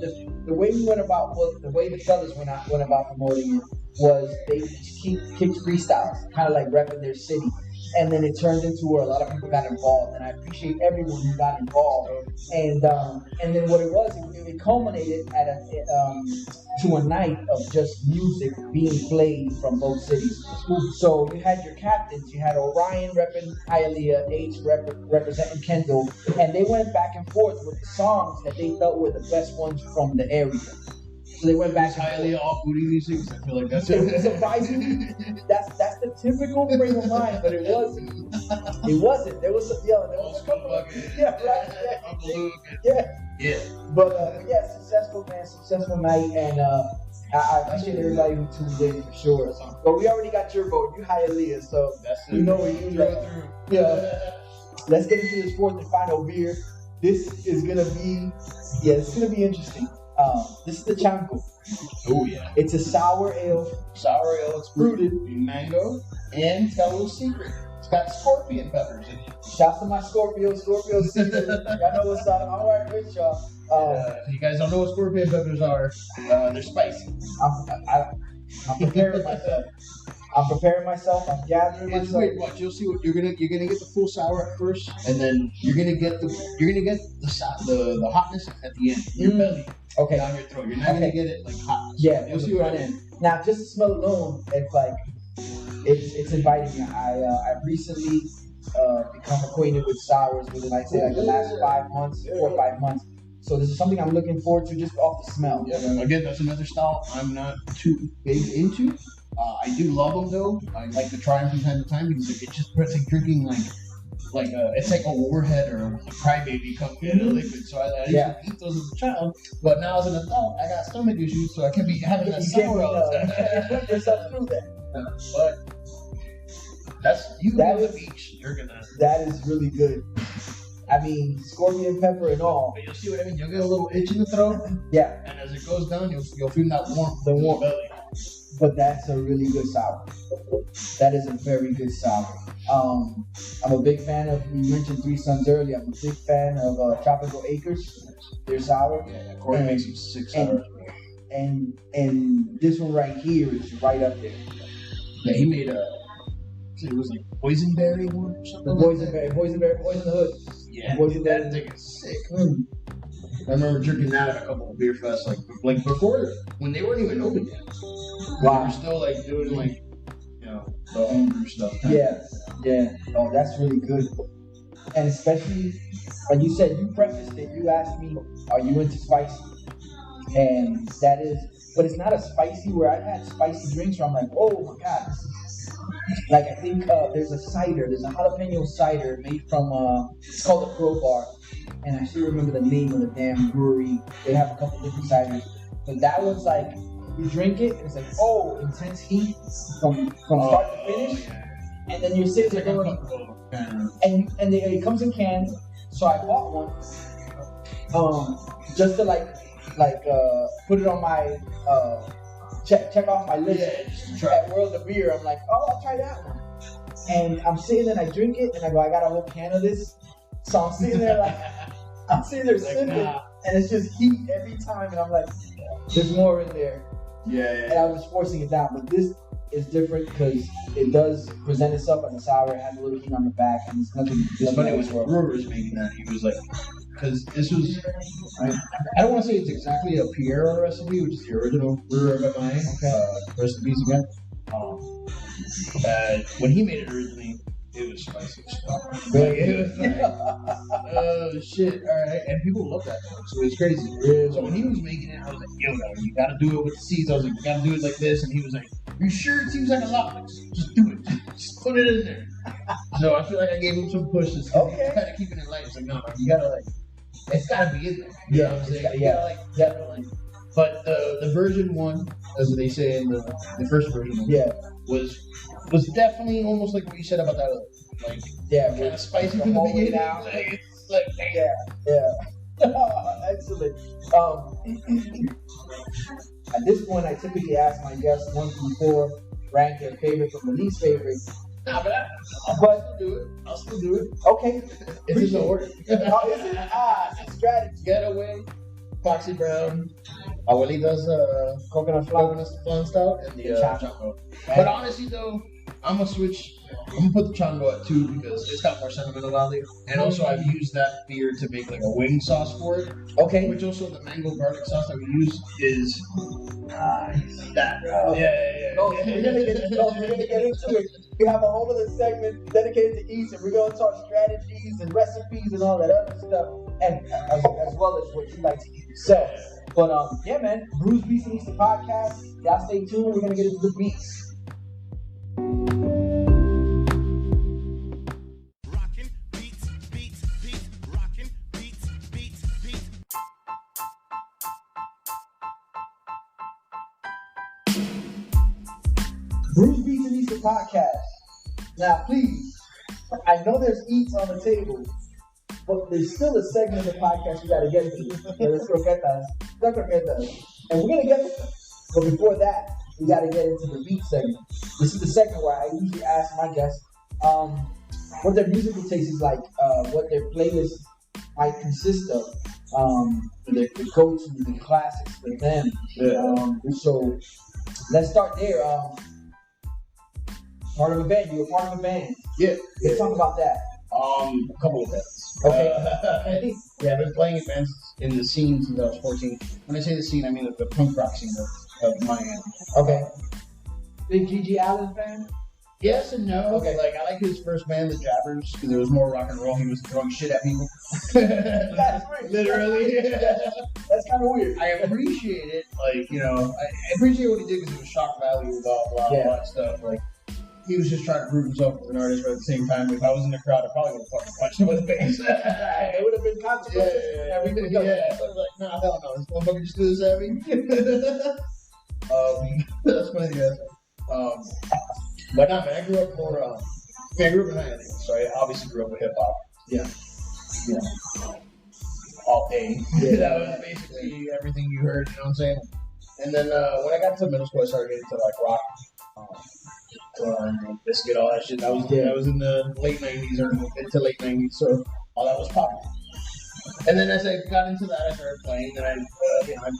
the way we went about, the way the fellas went about promoting it was they kicked freestyles, kind of like repping their city. And then it turned into where a lot of people got involved, and I appreciate everyone who got involved. And then what it was, it culminated at to a night of just music being played from both cities. So you had your captains, you had Orion repping Hialeah, H representing Kendall, and they went back and forth with the songs that they felt were the best ones from the area. So they went back. Hialeah all booty music. I feel like that's surprisingly, that's the typical frame of mind, but it wasn't. It wasn't. There was a couple of yeah. But successful night, and I appreciate everybody who tuned in for sure. But we already got your vote. You Hialeah, so you know where you through. Yeah. Let's get into this fourth and final beer. This is gonna be interesting. This is the Chanco. Oh yeah. It's a sour ale. It's brewed in mango and tell a little secret. It's got scorpion peppers in it. Shouts to my Scorpio secret. Y'all know what's up. I'm right with y'all. If you guys don't know what scorpion peppers are, they're spicy. I'm preparing myself. I'm preparing myself. I'm gathering It's myself. wait, watch. You'll see what you're gonna get the full sour at first, and then you're gonna get the hotness at the end, in your belly, Okay. down your throat. You're not gonna get it like hot. Yeah, You'll on see the what I front mean. end. Now, just the smell alone, it's like it's inviting me. I've recently become acquainted with sours within, I'd say, like the last 5 months, 4 or 5 months. So this is something I'm looking forward to just off the smell. Yeah, again, that's another style I'm not too big into. I do love them though. I like to try them from time to time because it just it's like drinking it's like a warhead or a crybaby come in a liquid. So I used to eat those as a child, but now as an adult, I got stomach issues, so I can't be having that sour all the time. You can't put yourself through that. But that is the beach. You're gonna. That is really good. I mean, scorpion pepper and all. But you'll see what I mean. You'll get a little itch in the throat. Yeah. And as it goes down, you'll feel that warmth. The warmth. Belly. But that's a really good sour. That is a very good sour. I'm a big fan of, you mentioned Three Sons earlier. I'm a big fan of Tropical Acres. They're sour. Yeah, Corey makes them 6 sours. And this one right here is right up there. Yeah, he made it was like boysenberry one or something. Boysenberry, Poison Hood. Yeah, Boysenberry. that thing is sick. I remember drinking that at a couple of beer fests, like before when they weren't even open yet. Wow. They were still like doing the homebrew stuff. Yeah. Oh, that's really good. And especially when you said, you prefaced it, you asked me, are you into spicy? And that is, but it's not a spicy where I've had spicy drinks where I'm like, oh my God. Like I think there's a jalapeno cider made from, it's called the Crowbar. And I still remember the name of the damn brewery. They have a couple different ciders. But that one's like, you drink it, and it's like, oh, intense heat from start to finish. Yeah. And then you're sitting there going, and it comes in cans. So I bought one, just to put it on my check off my list at World of Beer. I'm like, oh, I'll try that one. And I'm sitting there and I drink it and I go, I got a whole can of this. So I'm sitting there sipping, and it's just heat every time, and I'm like, there's more in there. Yeah. And I was forcing it down, but this is different because it does present itself as a sour. It has a little heat on the back, and it's nothing. It's funny when Brewer was making that, he was like, because this was, I don't want to say it's exactly a Piero recipe, which is the original brewer of MIA. Rest in peace again. When he made it originally, it was spicy as fuck. It was like, oh shit, alright. And people love that song, so it's crazy. So when he was making it, I was like, yo, you gotta do it with the seeds. I was like, you gotta do it like this. And he was like, you sure it seems like a lot? Like, just do it. Just put it in there. So I feel like I gave him some pushes. Okay. Kind of keeping it light. It's like, no, you gotta it's gotta be in there. You know what I'm saying? Definitely. But the version 1, as they say in the first version, was definitely almost like what you said about that, kind of spicy from the beginning. Excellent. At this point, I typically ask my guests 1 through 4, rank their favorite from the least favorite. Nah, but I'll still do it. Okay. It's in the order. Is it? It's a strategy. Getaway, Foxy Brown, Abuelita's Coconut flan stout, and the Chango. But honestly, though, I'm gonna put the Chango at 2 because it's got more sentimental value. And also, I've used that beer to make like a wing sauce for it. Okay. Which also the mango garlic sauce that we use is that. Yeah. No, we're gonna get into it. We have a whole other segment dedicated to eats, and we're gonna talk strategies and recipes and all that other stuff, and as well as what you like to eat yourself. But yeah, man, BrewsBeats&Eats the podcast. Y'all stay tuned. We're gonna get into the beats. BrewsBeats&Eats the podcast. Now, please, I know there's eats on the table, but there's still a segment of the podcast we gotta get to. Las croquetas. And we're gonna get to them. But before that, we gotta get into the beat segment. This is the segment where I usually ask my guests what their musical taste is like, what their playlist might consist of, the go-to, the classics for them. So let's start there. Part of a band. You were part of a band. Yeah. Let's talk about that. A couple of bands. Okay. Yeah, I've been playing in bands in the scene since I was 14. When I say the scene, I mean the punk rock scene of Miami. Okay. Big G.G. Allen fan? Yes and no. Okay. Like, I like his first band, the Jabbers, because it was more rock and roll. He was throwing shit at people. That's weird. Literally. That's kind of weird. I appreciate it. Like, you know, I appreciate what he did because it was shock value with all that stuff. Like, he was just trying to prove himself as an artist, but at the same time, if I was in the crowd, I probably would have fucking punched him in the face. It would have been consequences. Yeah. I was like, nah, hell no. This motherfucker just do this at me. That's funny, yeah. But no, man, I grew up more, I grew up in Miami, so I obviously grew up with hip hop. Yeah. You know, all day. Yeah. That was basically everything you heard, you know what I'm saying? And then when I got to middle school, I started getting into like rock, Biscuit, all that shit. That was in the late 90s or mid to late 90s, so all that was popping. And then as I got into that, I started playing, and I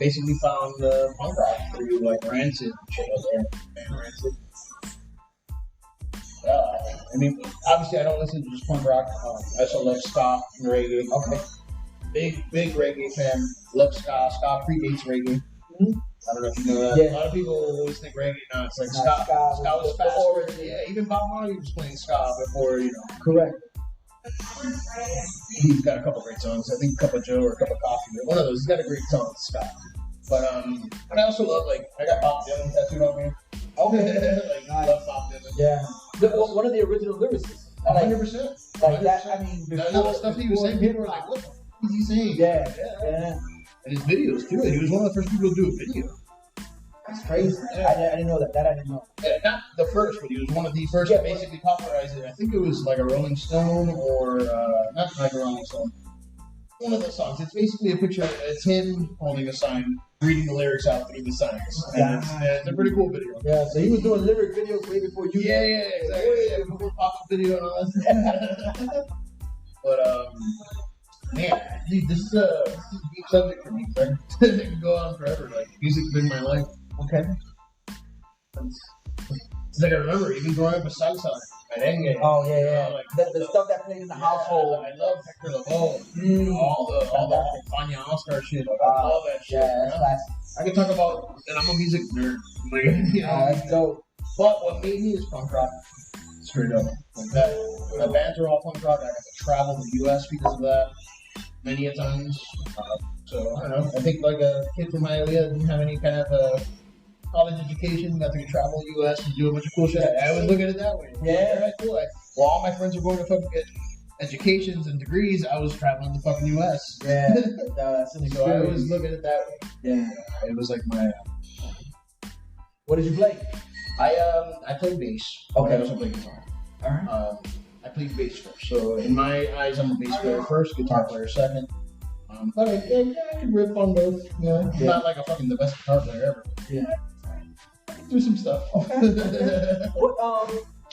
basically found punk rock through like Rancid and shit like that. Man, Rancid. I mean, obviously I don't listen to just punk rock. I also love ska and reggae. Okay. Big reggae fan. Love ska. Ska predates reggae. Mm-hmm. I don't know if you know that. Yeah. A lot of people always think reggae. No, it's like ska. Ska was faster. Yeah, even Bob Marley was playing ska before, you know. Correct. He's got a couple great songs. I think Cup of Joe or Cup of Coffee. One of those. He's got a great song, ska. But I also love, like, I got Bob Dylan tattooed on me. Okay. Like, I love Bob Dylan. Yeah. One of the original lyricists. 100%. Like that, I mean, before the stuff he was saying, people were like, what the fuck is he saying? Yeah. And his videos, too. He was one of the first people to do a video. That's crazy. Yeah. I didn't know that. That I didn't know. Yeah, not the first, but he was one of the first to basically popularize it. I think it was like a Rolling Stone or, not like a Rolling Stone. One of the songs. It's basically a picture. It's him holding a sign, reading the lyrics out through the signs. And it's a pretty cool video. Yeah, so he was doing lyric videos way before you. Yeah, exactly. Yeah, before pop-up video and all that. But, man, dude, this is a deep subject for me. It can go on forever. Like, music's been my life. Okay. It's like I remember even growing up with salsa. Oh yeah. You know, like, the stuff that plays in the household. I love Hector Lavoe. All the Fania All-Star shit. Like, I love that shit. Yeah, that's classic. I can talk about, and I'm a music nerd. Like, you know, that's dope. But what made me is punk rock. Straight up. Like that. The bands are all punk rock. I got to travel the U.S. because of that many a times. So, I don't know. I think like a kid from Hialeah didn't have any kind of college education, got to travel the U.S. and do a bunch of cool shit. I always look at it that way. Yeah. Right, cool. While all my friends were going to fucking get educations and degrees, I was traveling the fucking U.S. Yeah. That's an experience. So I always look at it that way. Yeah. It was like my... What did you play? I played bass. Okay. I also played guitar. All right. I played bass first. So in my eyes, I'm a bass player first, guitar player second. But I could rip on both. You know, I'm not like the best guitar player ever. Yeah. Do some stuff. What,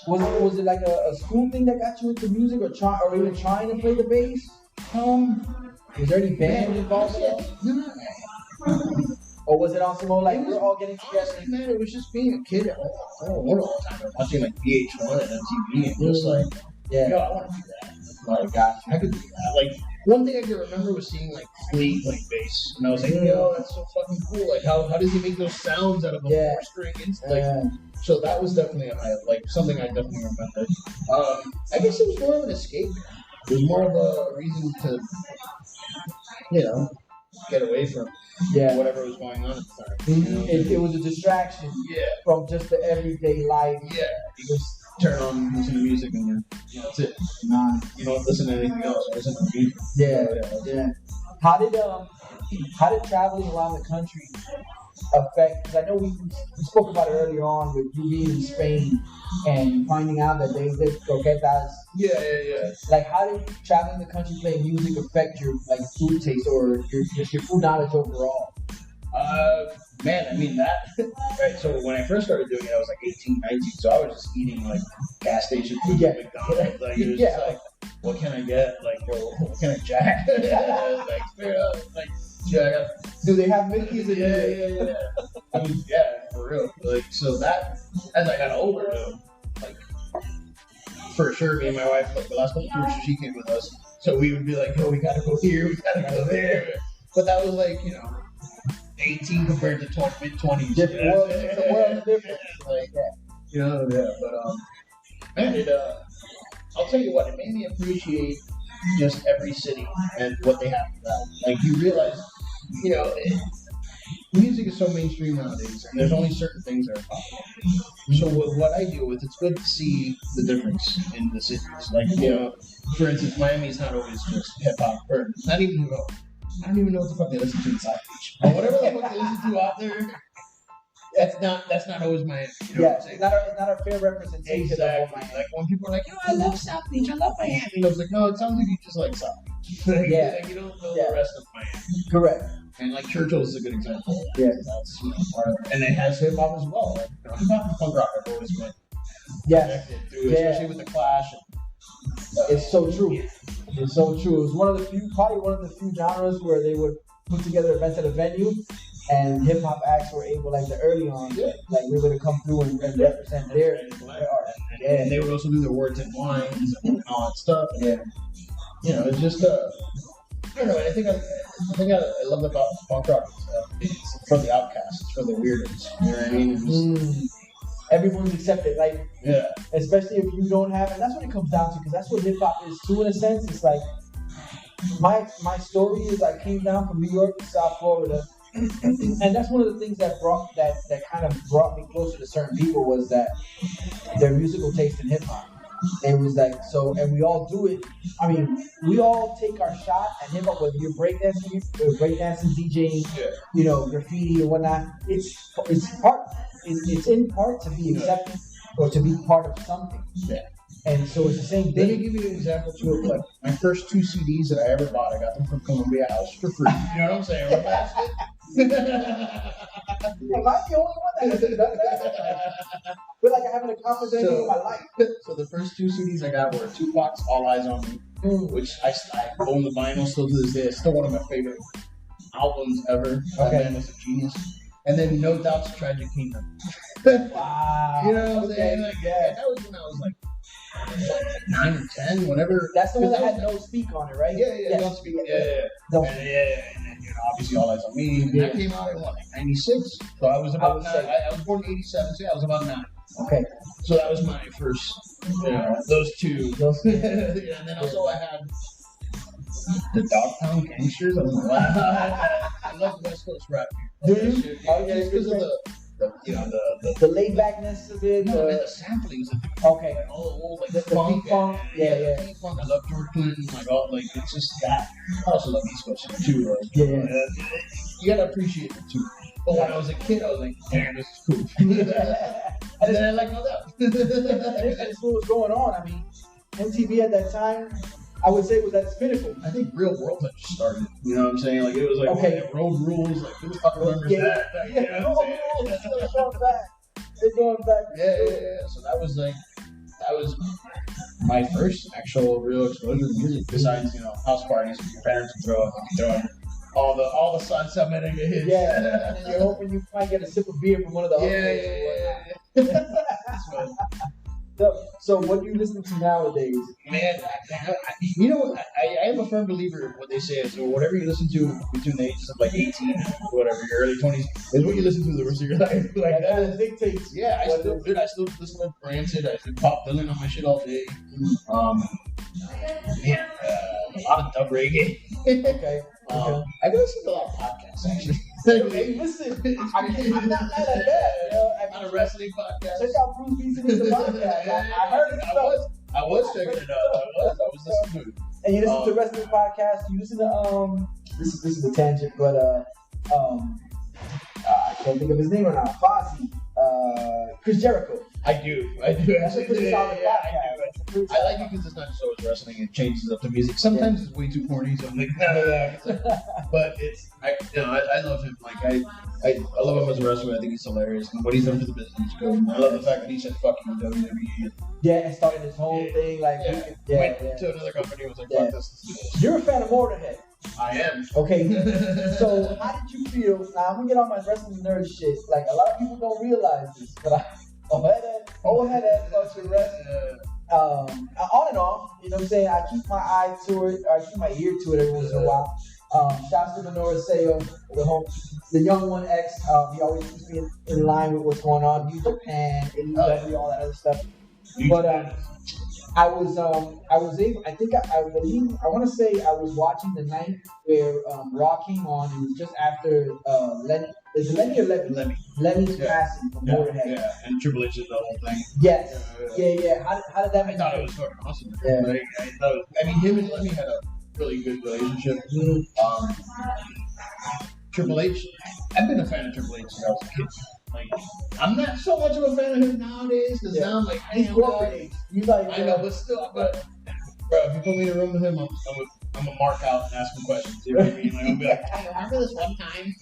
was it like a school thing that got you into music, or even trying to play the bass? Was there any band involved in that? Or was it also more like we're all getting together? Man, it was just being a kid at home. I don't know all the time. Watching like VH1 and MTV and just like, yo, I want to do that. Like, gosh, I could do that. Like, one thing I can remember was seeing like Flea play bass, and I was like, yo, that's so fucking cool. Like, how does he make those sounds out of a 4-string instrument? Like, so that was definitely something I definitely remember. I guess it was more of an escape. It was more of a reason to, you know, get away from whatever was going on at the time. Mm-hmm. You know? It was a distraction from just the everyday life. Yeah, you just turn on, listen to music, and that's it. You don't listen to anything else. You listen to music. Yeah. How did traveling around the country affect? Because I know we spoke about it earlier on with you being in Spain and finding out that they did croquetas. Yeah. Like, how did traveling the country playing music affect your food taste or your food knowledge overall? Man, I mean that. Right. So when I first started doing it, I was like 18, 19. So I was just eating like gas station food at McDonald's. Like, it was just like, what can I get? Like, what can I jack? Like, straight up. Like, yeah, do they have Mickey's in there? Yeah. I mean, yeah, for real. Like, so that, as I got older, though, like, for sure, me and my wife, like the last couple tours, she came with us. So we would be like, oh, we gotta go here, we gotta go there. But that was like, 18 compared to mid-20s. Different world, it's a world of difference. Like, but man, I'll tell you what, it made me appreciate just every city and what they have for that. Like, you realize, music is so mainstream nowadays, and there's only certain things that are popular. So with what I deal with, it's good to see the difference in the cities. Like, for instance, Miami's not always just hip hop, or not even I don't even know what the fuck they listen to in South Beach. But whatever the fuck they listen to out there, that's not always Miami. You know what I'm saying? It's not a fair representation of what Miami. Like when people are like, I love South Beach, I love Miami. I was like, no, it sounds like you just like South Beach. Like you don't know the rest of Miami. Correct. And like Churchill is a good example. Yeah. That's part of it. And it has hip hop as well. Like, hip hop and punk rock have always been connected through, especially with the Clash. It's so true. It's so true. It was probably one of the few genres where they would put together events at a venue, and hip hop acts were able, like the early on, like we were going to come through and represent their art. And they would also do their words and lines and all that stuff. And, it's just I don't know. I think I love about punk rock. It's for the outcasts. It's for the weirdos. You know what I mean? Everyone's accepted, like, especially if you don't have, and that's what it comes down to, because that's what hip hop is too, in a sense. It's like my story is I came down from New York to South Florida, and that's one of the things that kind of brought me closer to certain people was that their musical taste in hip hop. And it was like, and we all do it. I mean, we all take our shot at hip hop, whether you're breakdancing, DJing, graffiti and whatnot. It's in part to be accepted or to be part of something. Yeah. And so it's the same thing. Let me give you an example too of like my first 2 CDs that I ever bought. I got them from Columbia House for free. You know what I'm saying? Am I the only one that hasn't done that? I feel like I haven't accomplished anything in my life. So the first 2 CDs I got were Tupac's All Eyes on Me, which I own the vinyl still to this day. It's still one of my favorite albums ever. That man was a genius. And then No Doubt's Tragic Kingdom. Wow. You know what I'm saying? Like, that was when I was like 9 or 10, whatever. That's the one that had no speak on it, right? Yeah, don't speak. Yeah. And then, obviously All Eyes on Me. And that came out in like 96. So I was about 9. I was born in 87, so I was about 9. Okay. So that was my first, those 2. And then also I had the Dogtown Gangsters. I love West Coast rap. Do you? Just because of the laid backness of it. No, the samplings of it. Okay. Like all the old the funk. The P-funk. I love George Clinton. It's just that. I also love East Coast too. You gotta appreciate it too. But when I was a kid, I was like, damn, this is cool. And then I like No Doubt. That's what was going on. I mean, MTV at that time, I would say it was at its pinnacle. I think Real World had just started. You know what I'm saying? Like, it was like, Road Rules. Like, who the fuck remembers that? Like, you know what I'm saying? They're going back. Yeah. So that was my first actual real exposure to music. Besides, house parties with your parents would throw all the salsa merengue hits. Yeah, and you're hoping you might get a sip of beer from one of the Yeah. So what do you listen to nowadays? Man, I am a firm believer in what they say is whatever you listen to between the ages of like 18 and whatever, your early 20s, is what you listen to the rest of your life. Like that dictates. Yeah, I still listen to Rancid. I still Pop Dylan on my shit all day. A lot of dub reggae. Okay. I listen to a lot of podcasts actually. Hey, listen, I'm not mad at that. On a wrestling podcast. Check out BrewsBeats&Eats podcast. I heard it. I was checking it out. I was listening to it. And you listen to wrestling podcasts. You listen to this is a tangent, but I can't think of his name right now. Fozzy, Chris Jericho. I do. That's a pretty solid podcast. I like it because it's not just always wrestling. It changes up the music. Sometimes it's way too corny, so I'm like, no. But I love him. Like I love him as a wrestler. I think he's hilarious. And what he's done for the business is good. I love the fact that he said fuck you WWE. Yeah, and started his whole thing like went to another company and was like, fuck this. You're a fan of Motorhead. I am. Okay, so how did you feel? Now I'm gonna get on my wrestling nerd shit. Like a lot of people don't realize this, but old head fucking wrestling. on and off, you know what I'm saying? I keep my eye to it, or I keep my ear to it every once in a while. Shouts to Minoru Seo, the young one X. He always keeps me in line with what's going on. New Japan, AEW, all that other stuff. But I was able. I think I believe I want to say I was watching the night where Raw came on. It was just after Lenny. Is it Lenny or Levy? Lenny's passing from Motorhead. Yeah, and Triple H is the whole thing. Yes. Yeah. How did that make you I thought feel? it was fucking awesome. Yeah. Like, I mean, him and Lemmy had a really good relationship. Triple H, I've been a fan of Triple H since I was a kid. Like, I'm not so much of a fan of him nowadays because now I'm like, He's corporate. You like, I know, but still, bro, if you put me in a room with him, I'm gonna mark out and ask him questions. You know what I mean? Like, I'll be like, hey, remember this one time?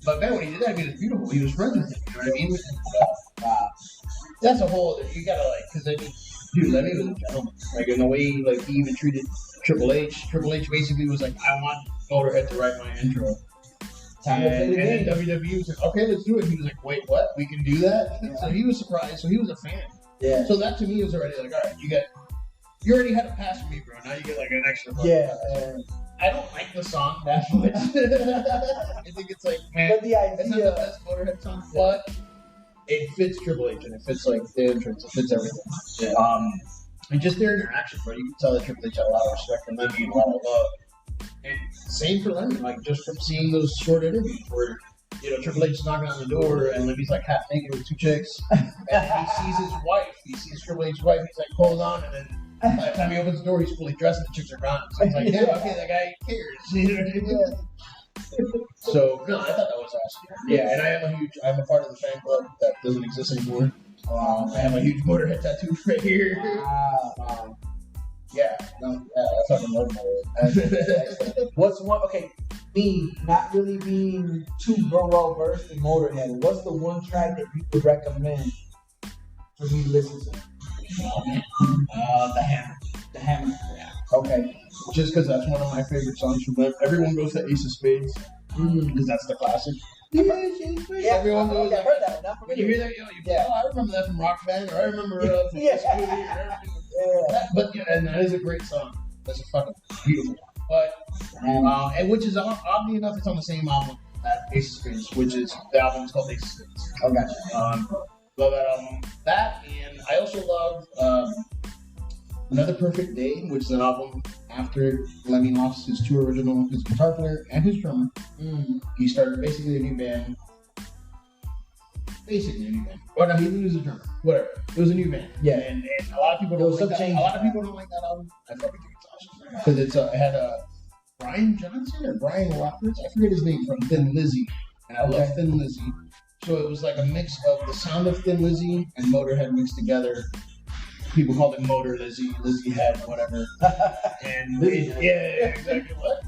But man, when he did that, he was beautiful. He was friends with him. You know what I mean? That's a whole. You gotta like, because I mean, dude, Lemmy was a gentleman. Like in the way, like he even treated Triple H. Triple H basically was like, I want Motorhead to write my intro. And then WWE was like, okay, let's do it. He was like, wait, what? We can do that? Yeah. So he was surprised. So he was a fan. Yeah. So that to me was already like, all right, you already had a pass for me, bro. Now you get like an extra. Yeah. I don't like the song that much. I think it's like, man, But the idea, it's not the best Motorhead song, but it fits Triple H and it fits like the entrance. It fits everything. And just their interaction, bro. You can tell that Triple H had a lot of respect for Lemmy and a lot of love. And same for Lemmy, like just from seeing those short interviews where, you know, Triple H is knocking on the door and Lemmy's like half naked with two chicks. And then he sees his wife. He sees Triple H's wife. He's like, hold on. And then by the time he opens the door, he's fully dressed and the chicks are gone. So he's like, yeah, okay, that guy cares. You know what I mean? So, no, I thought that was awesome. Yeah, and I'm a part of the fan club that doesn't exist anymore. I have a huge Motorhead tattoo right here. I fucking love Motorhead. What's one? Okay, me not really being too well versed in Motorhead. What's the one track that you would recommend for me to listen to? The Hammer. The Hammer. Yeah. Okay. Just because that's one of my favorite songs from them. Everyone goes to Ace of Spades because that's the classic. Yeah, everyone knows. I heard that. When you hear that, I remember that from Rock Band, or I remember from this movie. But and that is a great song. That's a fucking beautiful one. But and which is oddly enough, it's on the same album that Ace of Spades, which is the album is called Ace of Spades. Okay. Love that album. That, and I also love Another Perfect Day, which is an album after Lemmy lost his guitar player and his drummer. He started basically a new band. Or no, he was a drummer. Whatever. It was a new band. Yeah. And a lot of people don't like that. A lot of people don't like that album. I fucking think it's awesome. Because it had Brian Johnson or Brian Roberts. I forget his name, from Thin Lizzy. And I love Thin Lizzy. So it was like a mix of the sound of Thin Lizzy and Motorhead mixed together. People called it Motor Lizzy, Lizzy Head, whatever. And exactly what.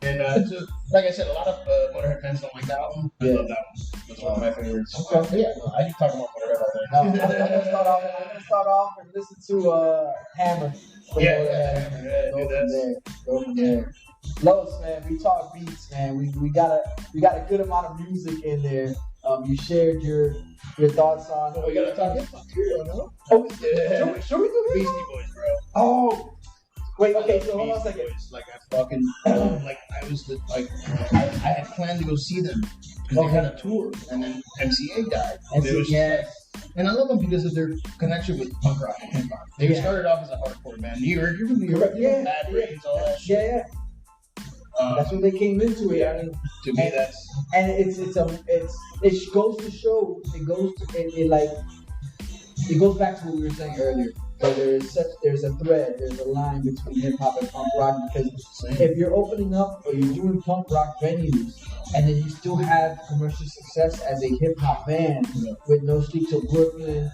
And so, like I said, a lot of Motorhead fans don't like that album. I love that one. That's one of my favorites. Okay. I can talk about Motorhead all day. I'm gonna start off and listen to Hammer. Go from there. Lois, man, we talk beats, man. We got a good amount of music in there. You shared your thoughts on. We gotta talk hip-hop too, no? Oh, should we do Beastie Boys, bro. Oh. Wait, okay, so hold on a second. Like I fucking I had planned to go see them because they had a tour, and then MCA died. And I love them because of their connection with punk rock and hip hop. They started off as a hardcore band. You're from New York, Bad Brains, all that shit. Yeah. That's when they came into it. I mean, to me, that's and it goes to show. It goes back to what we were saying earlier. So there's a thread, there's a line between hip hop and punk rock, because if you're opening up or you're doing punk rock venues and then you still have commercial success as a hip hop band with No Sleep Till Brooklyn,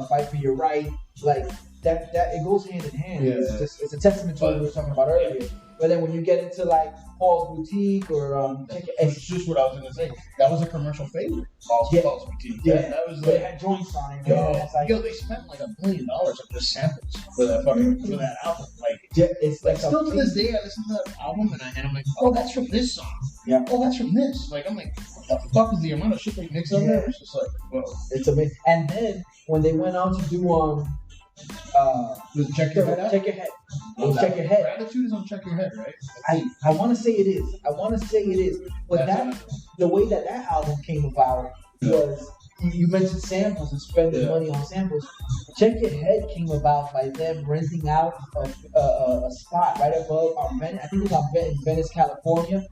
Fight for Your Right, like that it goes hand in hand. Yeah. It's a testament to what we were talking about earlier. But then when you get into like Paul's Boutique or it's just what I was gonna say. That was a commercial favorite. Paul's Boutique. Yeah, that was they had joints on it. They spent like $1 billion on just samples for that for that album. It's like still to this day, I listen to that album and I'm like, oh, that's from this song. Yeah. Oh, that's from this. Like I'm like, what the fuck is the amount of shit they mix up there? It's just like, whoa. It's amazing. And then when they went on to do Does it check your head out? Check your head. Check your head. Gratitude is on check your head, right? I want to say it is. But the way that album came about was you mentioned samples and spending money on samples. Check Your Head came about by them renting out a spot right above our Venice. I think it was in Venice, California,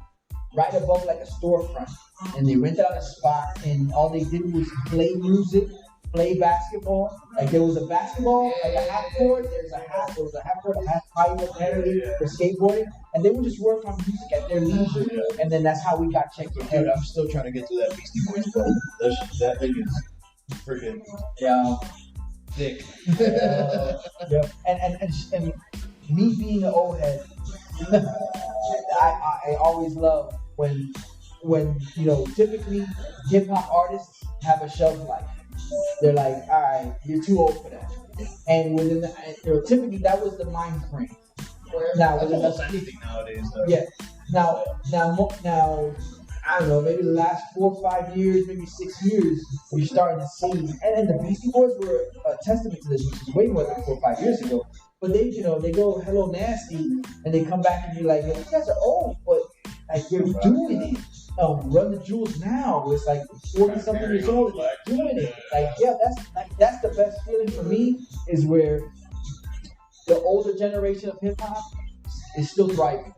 right above like a storefront. And they rented out a spot, and all they did was play music, play basketball. Like there was a basketball, like a half court. There was a half court, a half pipe apparently for skateboarding, and they would just work on music at their leisure. And then that's how we got Check Your Head. Dude, I'm still trying to get to that Beastie Boys book. That thing is freaking thick. And me being an old head, I always love when typically hip hop artists have a shelf life. They're like, all right, you're too old for that. And within typically that was the mind frame. Now, that's almost anything nowadays, though. Yeah. Now, I don't know, maybe the last 4 or 5 years, maybe 6 years, we're starting to see, and the Beastie Boys were a testament to this, which is way more than 4 or 5 years ago. But they go Hello Nasty, and they come back and be like, you guys are old, but like you're doing it. Run the Jewels now. It's like 40 something years old and you're doing it. That's the best feeling for me, is where the older generation of hip hop is still thriving.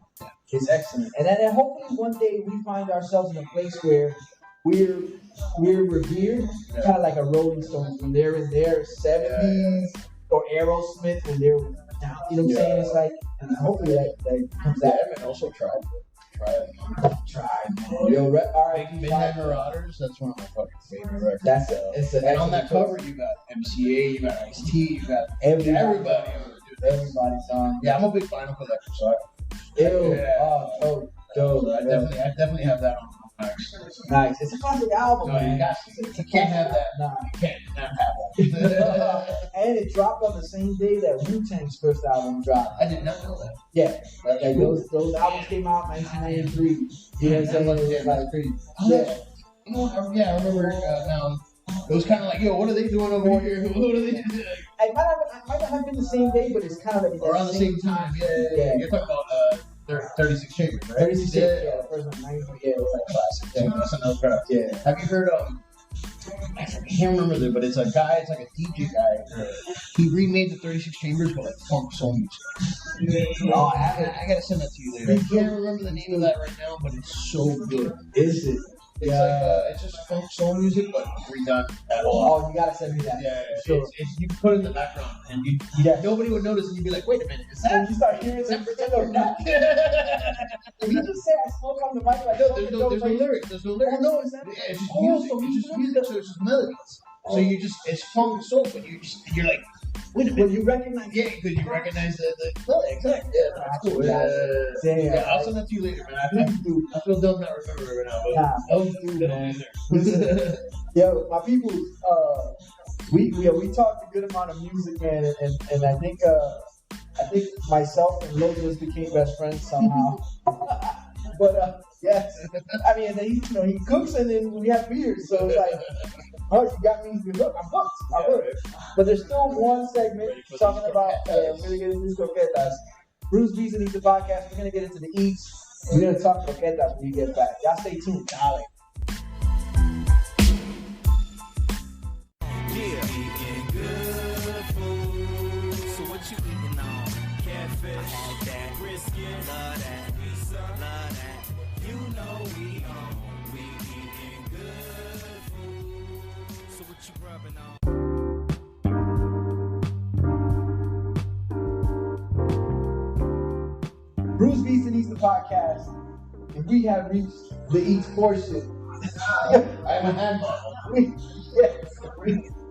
It's excellent. And then hopefully one day we find ourselves in a place where we're revered, kind of like a Rolling Stones when they're in their 70s, or Aerosmith when they're down. You know what I'm saying? It's like, and hopefully that comes out. And also Tribe. Yo, Midnight Marauders, that's one of my fucking favorite records. And on that cover, you got MCA, you got Ice-T, you got everybody. Everybody's on. Yeah, I'm a big vinyl collector, so I definitely have that on. Nice. It's a classic album, man. You can't have that. Nah. You can't not have that. And it dropped on the same day that Wu-Tang's first album dropped. I did not know that. Yeah. Like those albums came out in 1993. You know what I'm saying? It was like pretty. I remember now. It was kind of like, yo, what are they doing over here? What are they doing? It might not have been the same day, but it's kind of like around the same time. Yeah. You're talking about 36 Chambers, right? 36, yeah. The first one, 93, yeah, it was like classic. Yeah, that's another crowd. Yeah. Have you heard I can't remember it, but it's a guy, it's like a DJ guy. He remade the 36 Chambers, but like funk soul music. Oh, I gotta send that to you later. I can't remember the name of that right now, but it's so good. Is it? It's it's just funk soul music, but redone at all. Oh, you gotta send me that. Yeah, sure. You can put it in the background, and nobody would notice, and you'd be like, "Wait a minute, is that?" And you start hearing it, pretend or not. Did you just say I smoke on the mic? Like, there's no lyrics. There's no lyrics. Oh, no, is that? Yeah, it's just music. It's just music. So it's just melodies. So it's funk and soul, but you're like, wait a minute. When you recognize, because you recognize the melody. Exactly. Yeah, that's cool. Yeah, I'll send that to you later, man. I feel dumb not remembering it right now. Don't do that. Yeah, my people. We talked a good amount of music, man, and I think myself and Lotus became best friends somehow. But yes, I mean, he cooks and then we have beers, so it's like, oh, you got me hooked. I'm hooked. But there's still one segment talking about. We're gonna get into these croquetas. BrewsBeats&Eats, the podcast. We're gonna get into the eats. We're gonna talk croquetas when we get back. Y'all stay tuned. Dale. BrewsBeats&Eats, the podcast, and we have reached the eats portion. I am a hand model.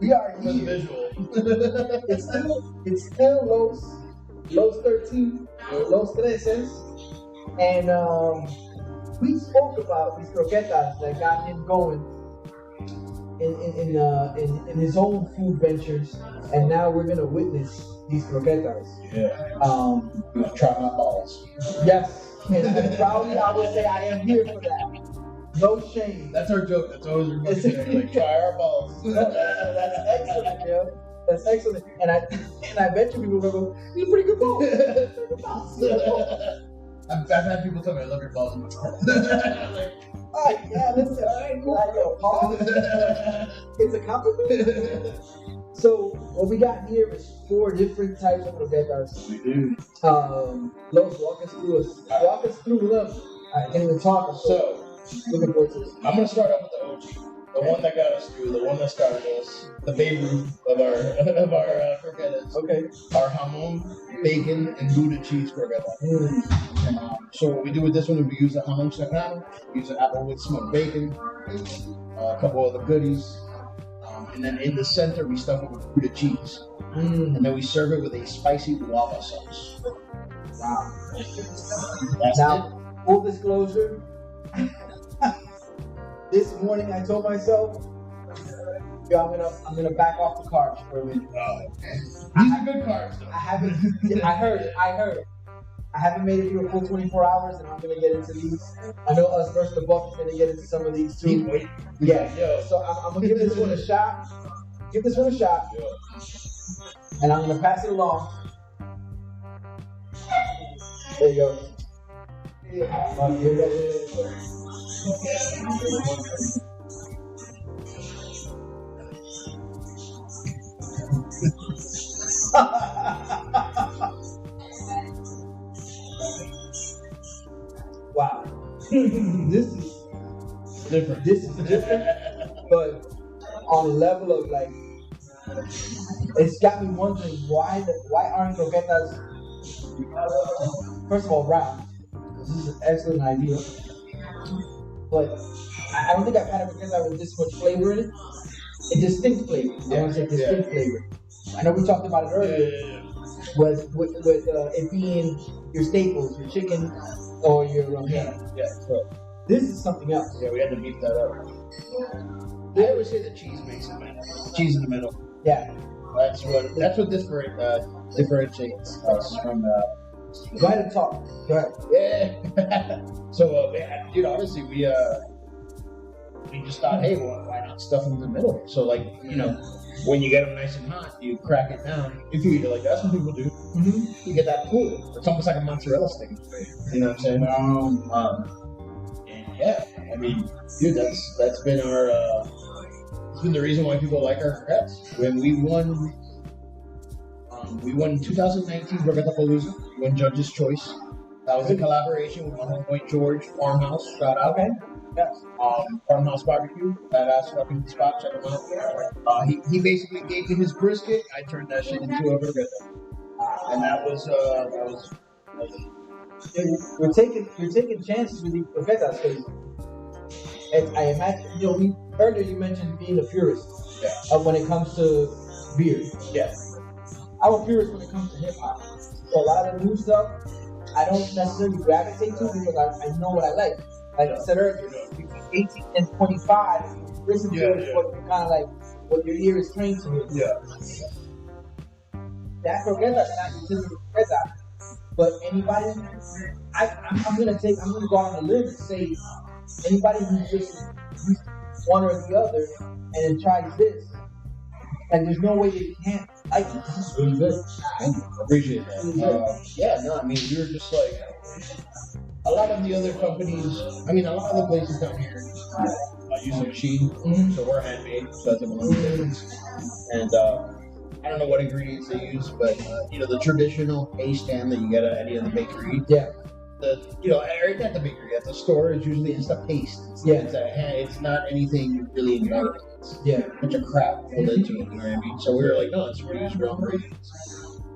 We are here. Visual. It's still Los 13, Los Treces, and we spoke about these croquetas that got him going in his own food ventures, and now we're gonna witness these croquetas. Yeah. Try my balls. Yes, and proudly I would say I am here for that. No shame. That's our joke. That's always our joke. Like, try our balls. That's excellent, yo. That's excellent. And I bet you people will go, "He's a pretty good ball." I've had people tell me I love your balls in my mouth. Like, all right, yeah, listen, all right, cool. It's a compliment. So what we got here is 4 different types of croquetas. we do. Los, walk us through them. I can't even talk. So, looking forward to this. I'm gonna start off with the OG, the one that got us through, the one that started us, the Babe Ruth of our croquetas. Okay. Our jamon, bacon, and Gouda cheese croqueta. So what we do with this one is we use the jamon serrano, use an apple with smoked bacon, a couple other goodies, and then in the center we stuff it with Gouda cheese, and then we serve it with a spicy guava sauce. Wow. That's Now, full disclosure, this morning I told myself, yo, I'm gonna back off the carbs for a minute. it. These are good carbs, though. I haven't. I heard. I haven't made it through a full 24 hours, and I'm gonna get into these. I know us versus the Buck is gonna get into some of these too. Yeah. Yo. So I'm gonna give this one a shot. Give this one a shot, Yo. and I'm gonna pass it along. There you go. Here we go. Wow. This is Different. different, but on a level of like, it's got me wondering why aren't croquetas, first of all, round? This is an excellent idea, but I don't think I've had a croqueta with this much flavor in it. A distinct flavor. I want to say distinct flavor. I know we talked about it earlier. With it being your staples, your chicken or your ham. Yeah. So, This is something else. yeah, we had to beat that up. I always say the cheese makes it, man. Cheese in the middle. Yeah. That's what differentiates us from. Go ahead and talk. Go ahead. Yeah. So, dude, honestly, we just thought, hey, well, why not stuff them in the middle? So, like, you know, when you get them nice and hot, you crack it down. If you eat it like that, some people do. Mm-hmm. You get that pull. It's almost like a mozzarella stick. You know what I'm saying? And yeah, I mean, dude, that's been our. It's been the reason why people like our croquettes. When we won 2019 Croqueta Palooza. We won Judge's Choice. That was a collaboration with my homeboy George Farmhouse. Shout out. Okay. Yes. Farmhouse Barbecue. Badass fucking spot. Check him out. He basically gave me his brisket. I turned that shit into a croqueta. And that was You're taking chances with these croquetas because I imagine, you know, earlier you mentioned being a purist when it comes to beer. Yeah. I'm a purist when it comes to hip hop. So a lot of the new stuff I don't necessarily gravitate to because I know what I like. Like I said earlier, between 18 and 25, listen to it, what you kind of like, what your ear is trained to hear. Yeah. That croqueta is not just a croqueta. But anybody, I'm gonna go out on a limb and say anybody who just used one or the other and then tries this, and there's no way they can't like it. This is really good. Thank you. Appreciate that. I mean, we were just like a lot of the other companies. I mean, a lot of the places down here use a machine, so we're handmade. So that's a little difference. And I don't know what ingredients they use, but you know, the traditional paste stand that you get at any other bakery. Yeah. Right at the bakery, at the store, is usually just a paste. It's not anything really involved. Yeah. A bunch of crap pulled into it, you know what I mean? So we were like, no, it's real ingredients.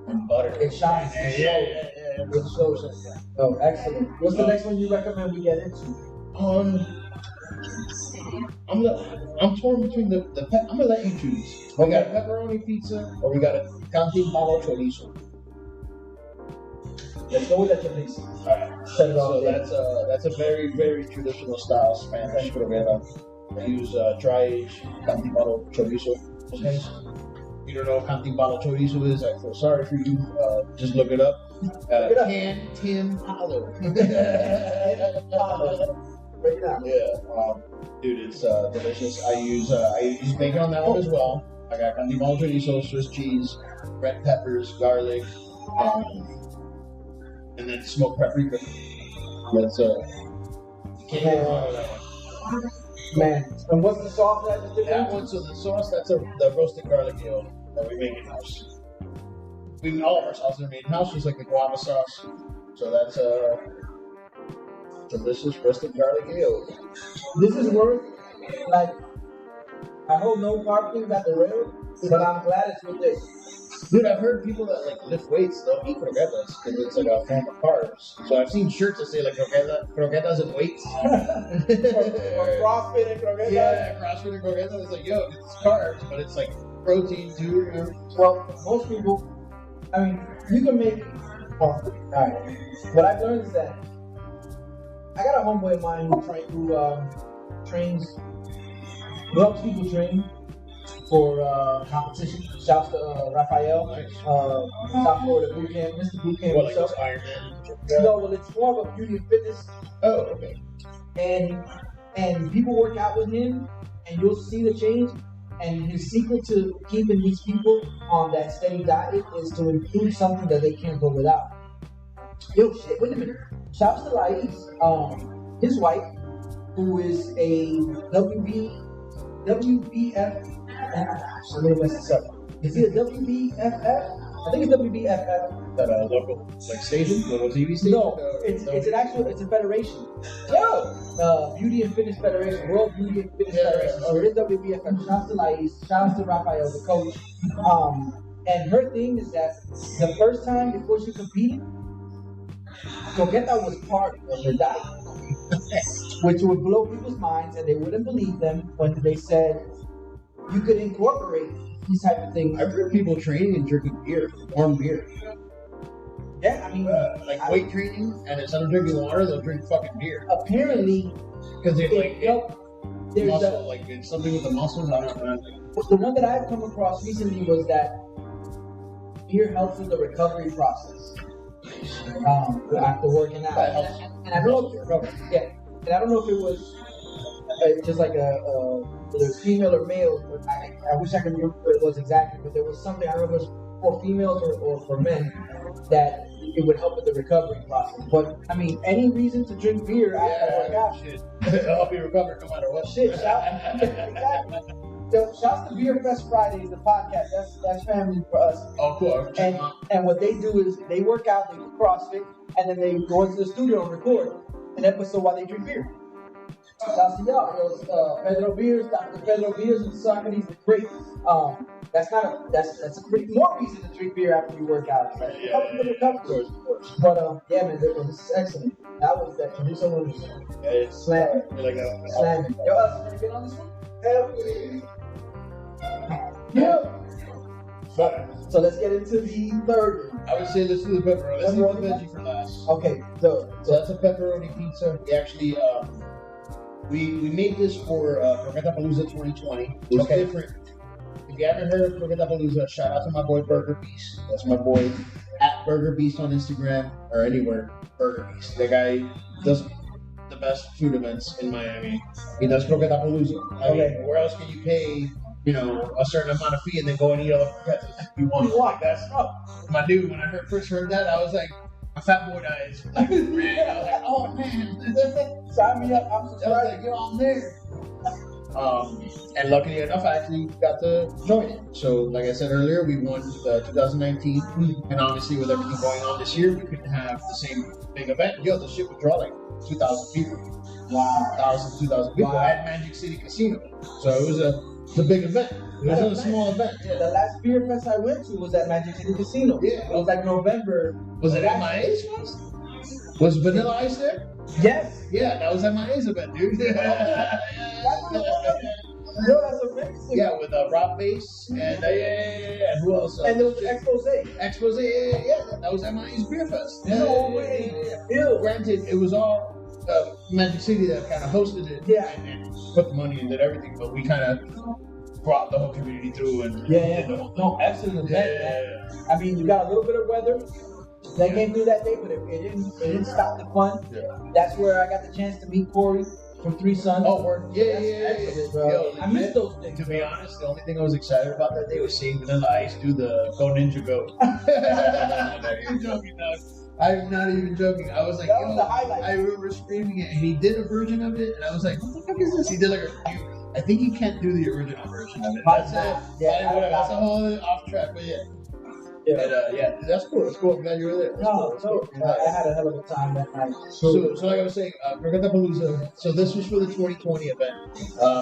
And butter. It shines. Yeah. It shows. Oh, excellent. What's the next one you recommend we get into? I'm torn between the I'm gonna let you choose. We got a pepperoni pizza or we got a cantin palo chorizo. Let's go with that chorizo. Alright. So that's a very, very traditional style Spanish croqueta. They use dry aged cantin palo chorizo. Okay. You don't know what cantin palo chorizo is? I feel sorry for you. Just look it up. Cantin palo. Right now. Yeah, dude, it's delicious. I use bacon on that one as well. I I got candimal chorizo, Swiss cheese, red peppers, garlic, and then smoked paprika. That's can't go wrong with that one. Man, and what's the sauce that is different? That one, so the sauce, that's the roasted garlic ale that we make in house. All of our sauces are made in house, just like the guava sauce. So that's delicious roasted garlic ale. This is worth, like, I hope no carb things at the rail, but I'm glad it's with this. Dude, I've heard people that like lift weights, they'll eat croquetas because it's like a form of carbs. So I've seen shirts that say like croquetas and weights. or CrossFit and croquetas. Yeah, CrossFit and croquetas. It's like, yo, it's carbs, but it's like protein too. You know? Well, most people, I mean, you can make. Oh, all right. What I've learned is that I got a homeboy of mine who trains, who helps people train for competition. Shouts to Raphael, South Florida boot camp, Mr. Boot Camp. What, like this Ironman? No, well, it's more of a beauty and fitness. Oh, okay. And people work out with him, and you'll see the change. And his secret to keeping these people on that steady diet is to include something that they can't go without. Yo, shit, wait a minute. Shouts to Lais, his wife, who is a WBF. I'm gonna mess this up. Is he a WBFF? I think it's WBFF. That local like station, local TV station. No, it's a federation. Oh, Beauty and Fitness Federation, World Beauty and Fitness Federation. So it is WBFF. Shouts to Lais, shouts to Raphael, the coach. And her thing is that the first time before she competed, croqueta was part of her diet, which would blow people's minds, and they wouldn't believe them when they said you could incorporate these type of things. I've heard people training and drinking beer, warm beer. Yeah, I mean, like weight training, and instead of drinking water, they'll drink fucking beer. Apparently, Because they like there's muscle, like it's something with the muscles. I don't know. The one that I've come across recently was that beer helps with the recovery process after working out. That helps. And I don't know if and I don't know if it was just like whether it's female or male. But I wish I could remember what it was exactly, but there was something, I don't know if it was for females or for men, that it would help with the recovery process. But I mean, any reason to drink beer after work out? Shit. It'll help you recover no matter what. Shit, exactly. So, shouts to Beer Fest Fridays, the podcast. That's family for us. Oh, cool. And what they do is they work out, they do CrossFit, and then they go into the studio and record an episode while they drink beer. Shouts to y'all. Pedro Beers, Dr. Pedro Beers, and Socrates is great. That's a pretty more reason to drink beer after you work out. But yeah, man, this is excellent. That chorizo was slamming. Slamming. Yo, us, you get on this one? Yeah. So let's get into the third one. I would say let's do the pepperoni. Let's do the veggie for last. Okay, so that's a pepperoni pizza. We actually we made this for Croquetapalooza 2020. It was different. If you haven't heard of Croquetapalooza, shout out to my boy Burger Beast. That's my boy at Burger Beast on Instagram or anywhere. Burger Beast. That guy does the best food events in Miami. He does Croquetapalooza. I mean, where else can you pay, a certain amount of fee and then go and eat all the croquetas you want? Like that's my dude. When I first heard that, I was like, my fat boy eyes. Like, man, I was like, oh man, sign me up. I'm subscribed. Like, yo, I'm there. And luckily enough, I actually got to join it. So, like I said earlier, we won 2019, and obviously with everything going on this year, we couldn't have the same big event. Yo, the shit would draw like 2,000 people. Wow, 2,000 people at Magic City Casino. So it was a big event. It wasn't a small event. Yeah, the last beer fest I went to was at Magic City Casino. Yeah, it was like November. Was it MIA's fest? Was Vanilla Ice there? Yes. Yeah, that was MIA's event, dude. That's amazing. Yeah, with Rob Bass and and who else? And there was Expose. Yeah, that was MIA's Beer Fest. No way. Granted, it was all Magic City that kind of hosted it. Yeah. And put the money and did everything, but we kind of brought the whole community through and no, excellent event, man. I mean, you got a little bit of weather that came through that day, but it didn't stop the fun. Yeah. That's where I got the chance to meet Corey. from Three Sons. Oh, word. Yeah. Excellent, bro. Yo, I miss those things. To be honest, the only thing I was excited about that day was seeing Vanilla Ice do the Go Ninja Go. I'm not even joking, dog. I'm not even joking. I was like, That was the highlight. I remember screaming it, and he did a version of it, and I was like, what the fuck is this? He did like I think he can't do the original version of it. That's it. Yeah, Whatever. That's a whole other off track, but yeah. Yeah. And, that's cool. That's cool. I'm glad you were there. That's cool. I had a hell of a time that night. So like I was saying, Palooza. So this was for the 2020 event.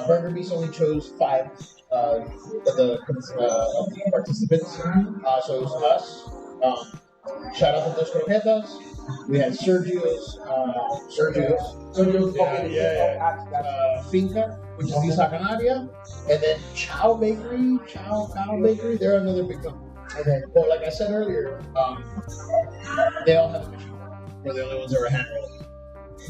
Burger Beast only chose 5 of the participants. So it was us. Shout out to Dos Croquetas. We had Sergio's. Finca, which is Visa Canaria, and then Chow Bakery. They're another big company. Okay. Well, like I said earlier, they all have a machine. We're the only ones that were hand rolling.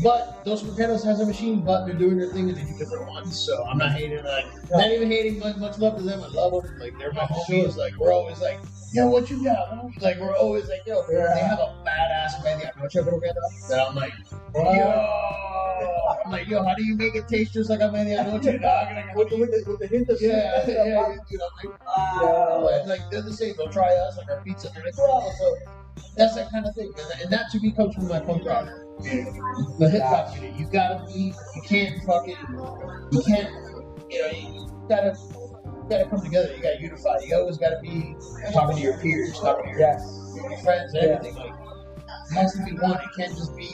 But Dos Croquetas has a machine, but they're doing their thing and they do different ones. So I'm not hating, not even hating much love to them. I love them. Like, they're my homies. Like, we're always like, yo, what you got? Like, we're always like, yo, they have a badass medianoche croqueta that I'm like, yo, how do you make it taste just like a medianoche, dog? With the hint of like they're the same. They'll try us, like our pizza, and they're like, oh, so that's that kind of thing. And that to me comes from my punk rock community, the hip hop community. You gotta come together. You gotta unify. You always gotta be talking to your peers, talking to your friends, and everything. Like, it has to be one. It can't just be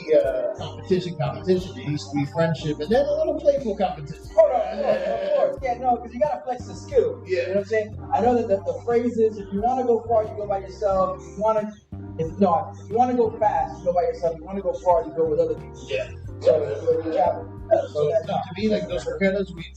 competition. It needs to be friendship, and then a little playful competition. Of course. Yeah, no, because you gotta flex the skill. Yeah. You know what I'm saying? I know that the phrase is, if you want to go far, you go by yourself. If you want to go fast, you go by yourself. If you want to go far, you go with other people. Yeah. So to me, like Dos Croquetas, we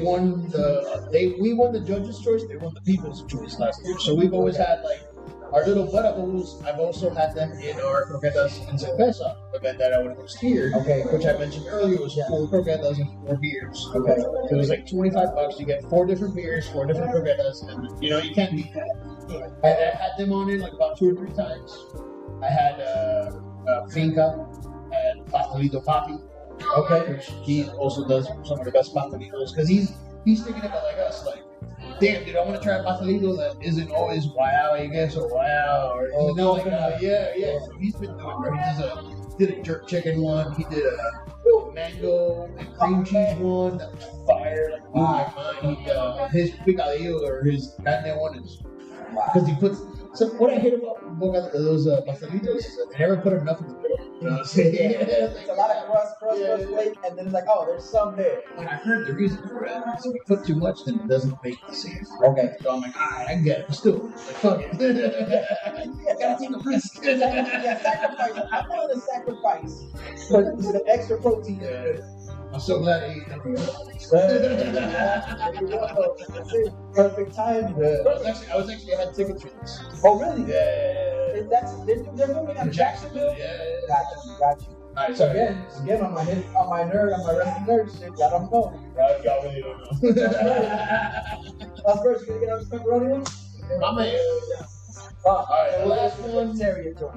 won the judges' choice. They won the people's choice last year. So we've always had like our little buttables. I've also had them in our croquetas and cerveza event that I would host here. Okay. Which I mentioned earlier was 4 croquetas and 4 beers. Okay. So it was like $25. You get 4 different beers, 4 different croquetas, and you can't beat that. I had them on it like about 2 or 3 times. I had Finca and Pastelito Papi. Okay. Which he also does some of the best pastelitos because he's thinking about like us, like, damn, dude, I want to try a pastelito that isn't always wow, I guess, or wow, or So he's been doing, bro. He did a jerk chicken one. He did a mango and cream cheese one that was fire, like blew my mind. His picadillo or his carne one is because he puts. So what I hate about those pastelitos is that they never put enough in the middle. You know what I'm saying? It's a lot of crust, flake, and then it's like, oh, there's some there. And I heard the reason for that is if you put too much, then it doesn't make the same. Okay. So I'm like, I get it. But still, like, fuck it. Gotta take a risk. Sacrifice. I'm willing to sacrifice for the extra protein. Yeah. I'm so glad I ate that. Perfect time. I had tickets for this. Oh, really? Yeah. They're moving out of Jacksonville? Yeah. Got you. All right, So again, on my resting nerd shit, y'all don't know. Y'all really don't know. Us first, you gonna get on the pepperoni one? My man. Alright, the last one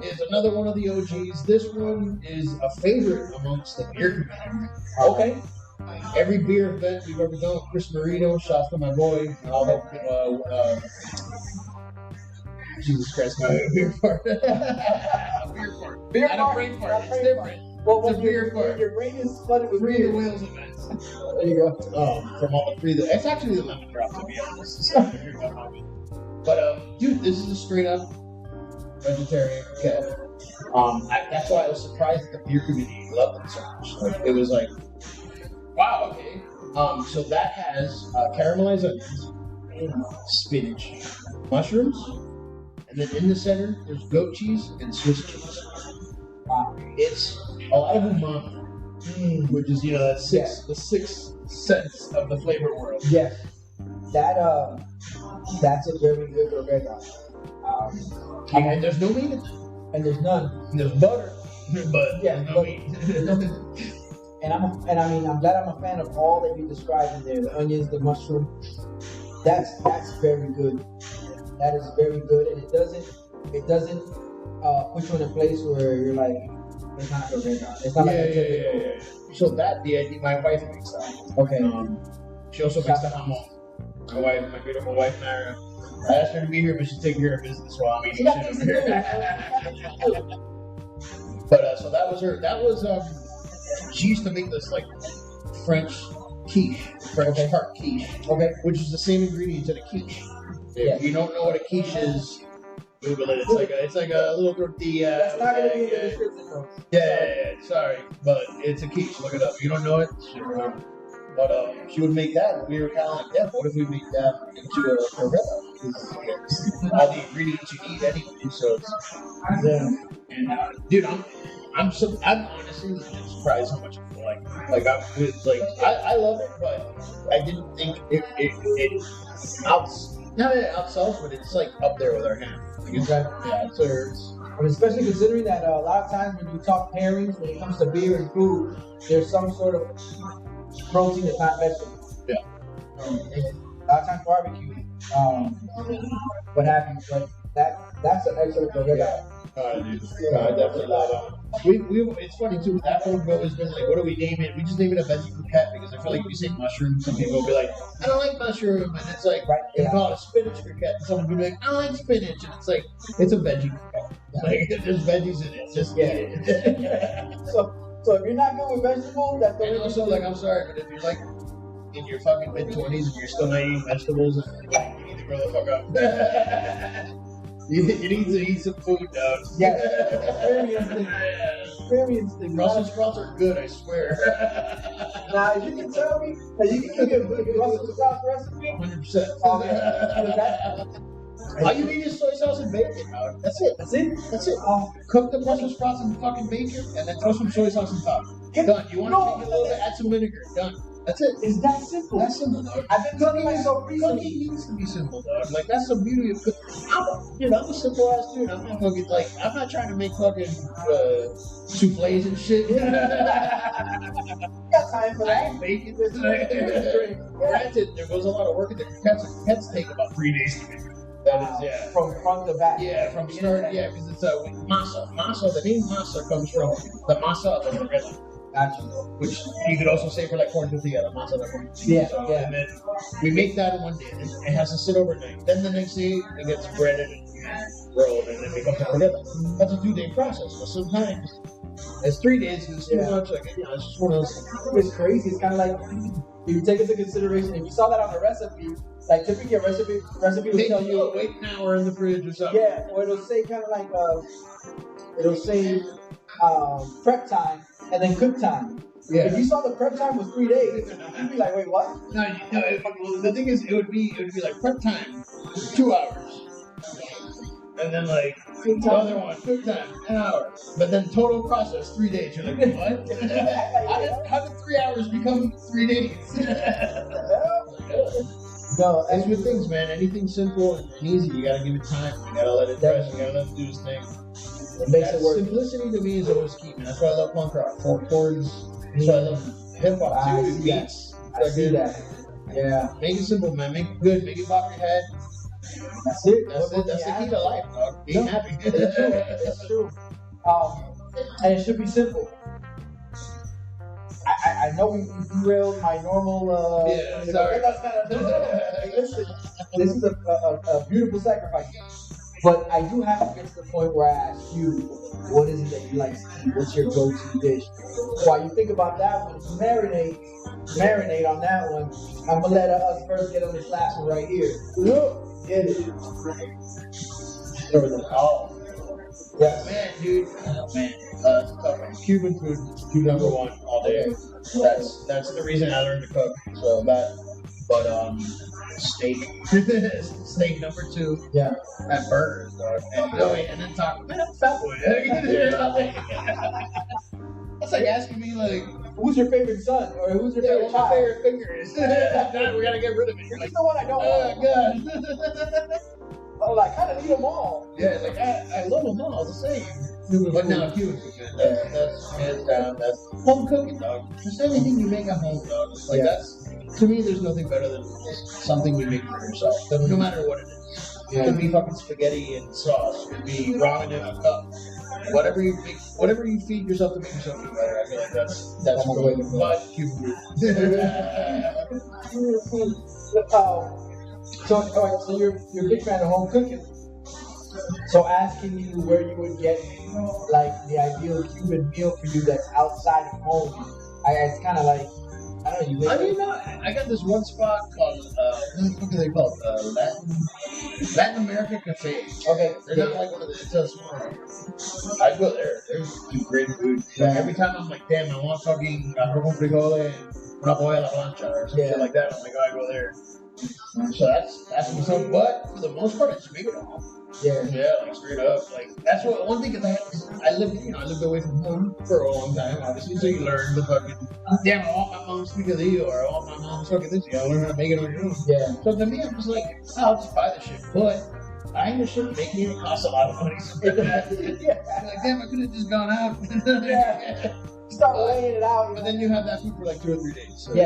is another one of the OGs. This one is a favorite amongst the beer community. Okay. Every beer event we've ever done with Chris Marino, shouts to my boy. I'll help Jesus Christ, my beer fart. A beer fart. Not a brain fart. It's different. Well, it's a beer fart. Your brain is flooded with 3 beer. Wales events. There you go. From all the 3. It's actually the lemon drop, to be honest. But dude, this is a straight up vegetarian cat. That's why I was surprised that the beer community loved it so much. Like, it was like, wow, okay. So that has caramelized onions, spinach, mushrooms, and then in the center there's goat cheese and Swiss cheese. It's a lot of umami, which is the sixth sense of the flavor world. Yes, that's a very good croqueta. And there's no meat in it. And there's none. There's butter, but there's no meat. And I'm glad I'm a fan of all that you described in there. The onions, the mushroom. That's very good. That is very good, and it doesn't put you in a place where you're like, It's not the red dot. It's not like a typical. Yeah. So my wife makes that. Okay. She also makes the hamon. My beautiful wife, Mara. I asked her to be here, but she's taking care of business while I'm eating shit over here. But so that was her. That was she used to make this like French quiche, French tart quiche. Okay. Which is the same ingredient to the quiche. If you don't know what a quiche is, Google it. It's like a little tortilla. That's not gonna be in the description, though. Yeah. Sorry, but it's a quiche. Look it up. If you don't know it, shit, remember. But she would make that, and we were kind of like, yeah, what if we make that into a recipe? All the ingredients you need anyway. So, and dude, I'm honestly surprised how much people like it. Like I love it, but I didn't think it outsells, but it's like up there with our ham. Like it's especially considering that a lot of times when you talk pairings, when it comes to beer and food, there's some sort of protein that's not vegetable. Yeah. A lot of times barbecue, what have you, but that's an excellent burrito. I definitely love it. It's funny too. After we've always been like, what do we name it? We just name it a veggie croquette because I feel like if you say mushroom, some people will be like, I don't like mushroom, and it's like they call it a spinach croquette. And someone will be like, I don't like spinach, and it's like it's a veggie croquette. Like there's veggies in it. Just eat it. So if you're not good with vegetables, that's the and also like I'm sorry, but if you're like in your fucking mid-20s and you're still not eating vegetables, you need to grow the fuck up. You need to eat some food, dog. Yeah, experience thing. Brussels sprouts are good, I swear. Now, if you can tell me that you can give me a Brussels sprouts recipe, 100%. All you need is soy sauce and bacon, dog. That's it. That's it. Cook the Brussels sprouts in fucking bacon, and then throw some soy sauce on top. Done. You want to take a little bit, add some vinegar. Done. That's it. It's that simple. That's simple, dog. I've been telling myself recently. Cooking needs to be simple, dog. Like, that's the beauty of cooking. I'm a simple ass dude. I'm not fucking, like, I'm not trying to make fucking souffles and shit. You got time for that. I ain't making this. Granted, there goes a lot of work in the croquettes. Croquettes take about 3 days to make. That is, From front to back. Yeah, from start, because it's masa. Masa, the name masa comes from the masa of the tortilla. Gotcha. Which you could also say for like corn tortilla, the masa de corn. Yeah. And then we make that in 1 day, and it has to sit overnight. Then the next day, it gets breaded and rolled, and then it becomes a tortilla. That's a 2-day process. But sometimes it's 3 days, because it's too much. Like, it's just one of those things. It's crazy. It's kind of like, if you take into consideration, if you saw that on a recipe, like typically a recipe will tell you wait an hour in the fridge or something. Yeah, or it'll say kind of like it'll say prep time and then cook time. Yeah. If you saw the prep time was 3 days, you'd be like, wait, what? No, the thing is, it would be like prep time 2 hours, and then like the other one cook time an hour, but then total process 3 days. You're like, what? How did 3 hours become 3 days? No, as with things, man, anything simple and easy, you gotta give it time. You gotta let it rest. You gotta let it do its thing. It makes it work. Simplicity to me is always key, man. That's why I love punk rock. 4 chords. That's why I love hip hop too. Beats. I see that. Yeah. Make it simple, man. Make it good. Make it pop your head. That's it. That's the key to life, dog. Being happy. It's true. And it should be simple. I know we derailed my normal. Sorry. This is a beautiful sacrifice. But I do have to get to the point where I ask you, what is it that you like to eat? What's your go-to dish? While you think about that one, marinate on that one, I'm going to let us first get on this last one right here. Get it. Yeah, man, dude. Oh, man. Cuban food, number one all day. That's the reason I learned to cook. So steak. Steak number 2. Yeah. And burgers, dog. And then taco. Man, I'm a fat boy. That's like asking me, like, who's your favorite son? Or who's your favorite child? My favorite finger is. We gotta get rid of it. You're like, the one I don't want. Oh, God. Oh, I kind of need them all. Yeah, like, I love them all the same. But now, Cuban food, man. That's hands down. That's home cooking, dog. Just anything you make at home, dog. Like, that's, to me, there's nothing better than something you make for yourself. No matter what it is. It could be fucking spaghetti and sauce. It could be ramen in a cup. whatever you feed yourself to make yourself feel better. I feel like that's the way to go. But so you're a big fan of home cooking. So asking you where you would get like the ideal Cuban meal for you that's outside of home, it's kind of like I don't know. I got this one spot called what do they call it? Latin America Cafe. Okay, they're not like one of the. It's a small. I go there. There's some great food. Yeah. Every time I'm like, damn, I want fucking arroz con frijoles, una polla a la plancha, or some shit like that. I'm like, oh, I go there. So that's what's up. But for the most part, I just make it at home. Yeah, like straight up. Like that's what one thing is I lived away from home for a long time, obviously. So you learn the fucking damn. I want my mom's picadillo, or I want my mom's fucking this. You gotta learn how to make it on your own. Yeah. So to me, I'm just like, I'll just buy the shit. But buying the shit making it costs a lot of money. So like damn, I could have just gone out. Yeah. Start weighing it out. But then you have that food for like 2 or 3 days. So, and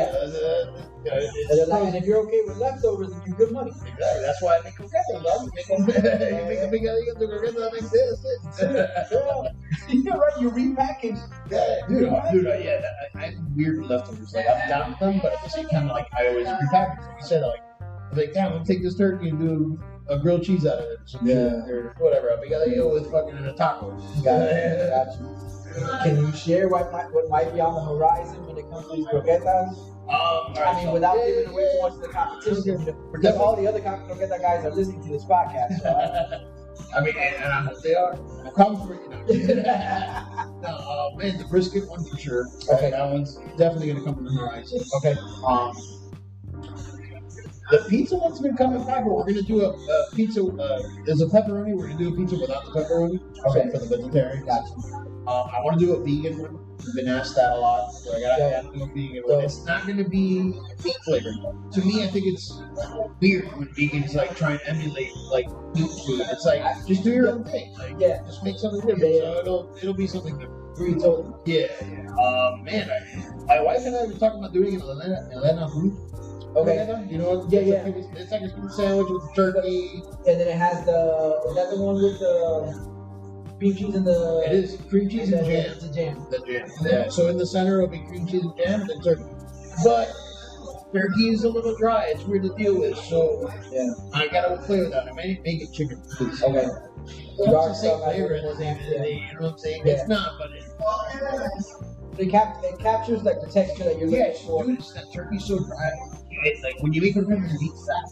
if you're okay with leftovers, then you're good money. Exactly. That's why I make croquetas. You make a big croqueta that makes this. You're right. You repackage. Dude. I have weird leftovers. Like I'm down with them, but at the same time, like I always repackage. Like you said, like damn, I'm take this turkey and do a grilled cheese out of it, or whatever. I'll make a with fucking a taco. Got you. Can you share what might be on the horizon when it comes to these croquetas? Without giving away too much of the competition, because all the other croqueta guys are listening to this podcast. So and I hope they are. Come for man, the brisket one for sure. Okay, that one's definitely gonna come from the horizon. Okay. The pizza one's been coming back, but we're gonna do a pizza. There's a pepperoni. We're gonna do a pizza without the pepperoni. Okay. For the vegetarian. Gotcha. I want to do a vegan one. I've been asked that a lot, so I gotta do a vegan one. It's not gonna be meat flavored. To me, I think it's weird when vegans like try and emulate like meat food. It's like just do your own thing. Like just make something different. So it'll be something different. Totally. Yeah. Man, my wife and I were talking about doing an Elena food. Okay. You know what? It's like a food sandwich with turkey. And then it has is that the one with the cream cheese and the... It is cream cheese and jam. The jam. The jam. Yeah. So in the center will be cream cheese and jam and then turkey. But turkey is a little dry. It's weird to deal with. So I gotta play with that. I may make it chicken. Please. Okay. Dark stuff flavor. You know what I'm saying? It's not, but it captures like the texture that you're looking for. Dude, that turkey's so dry. It's like when you make a rib, you need fat.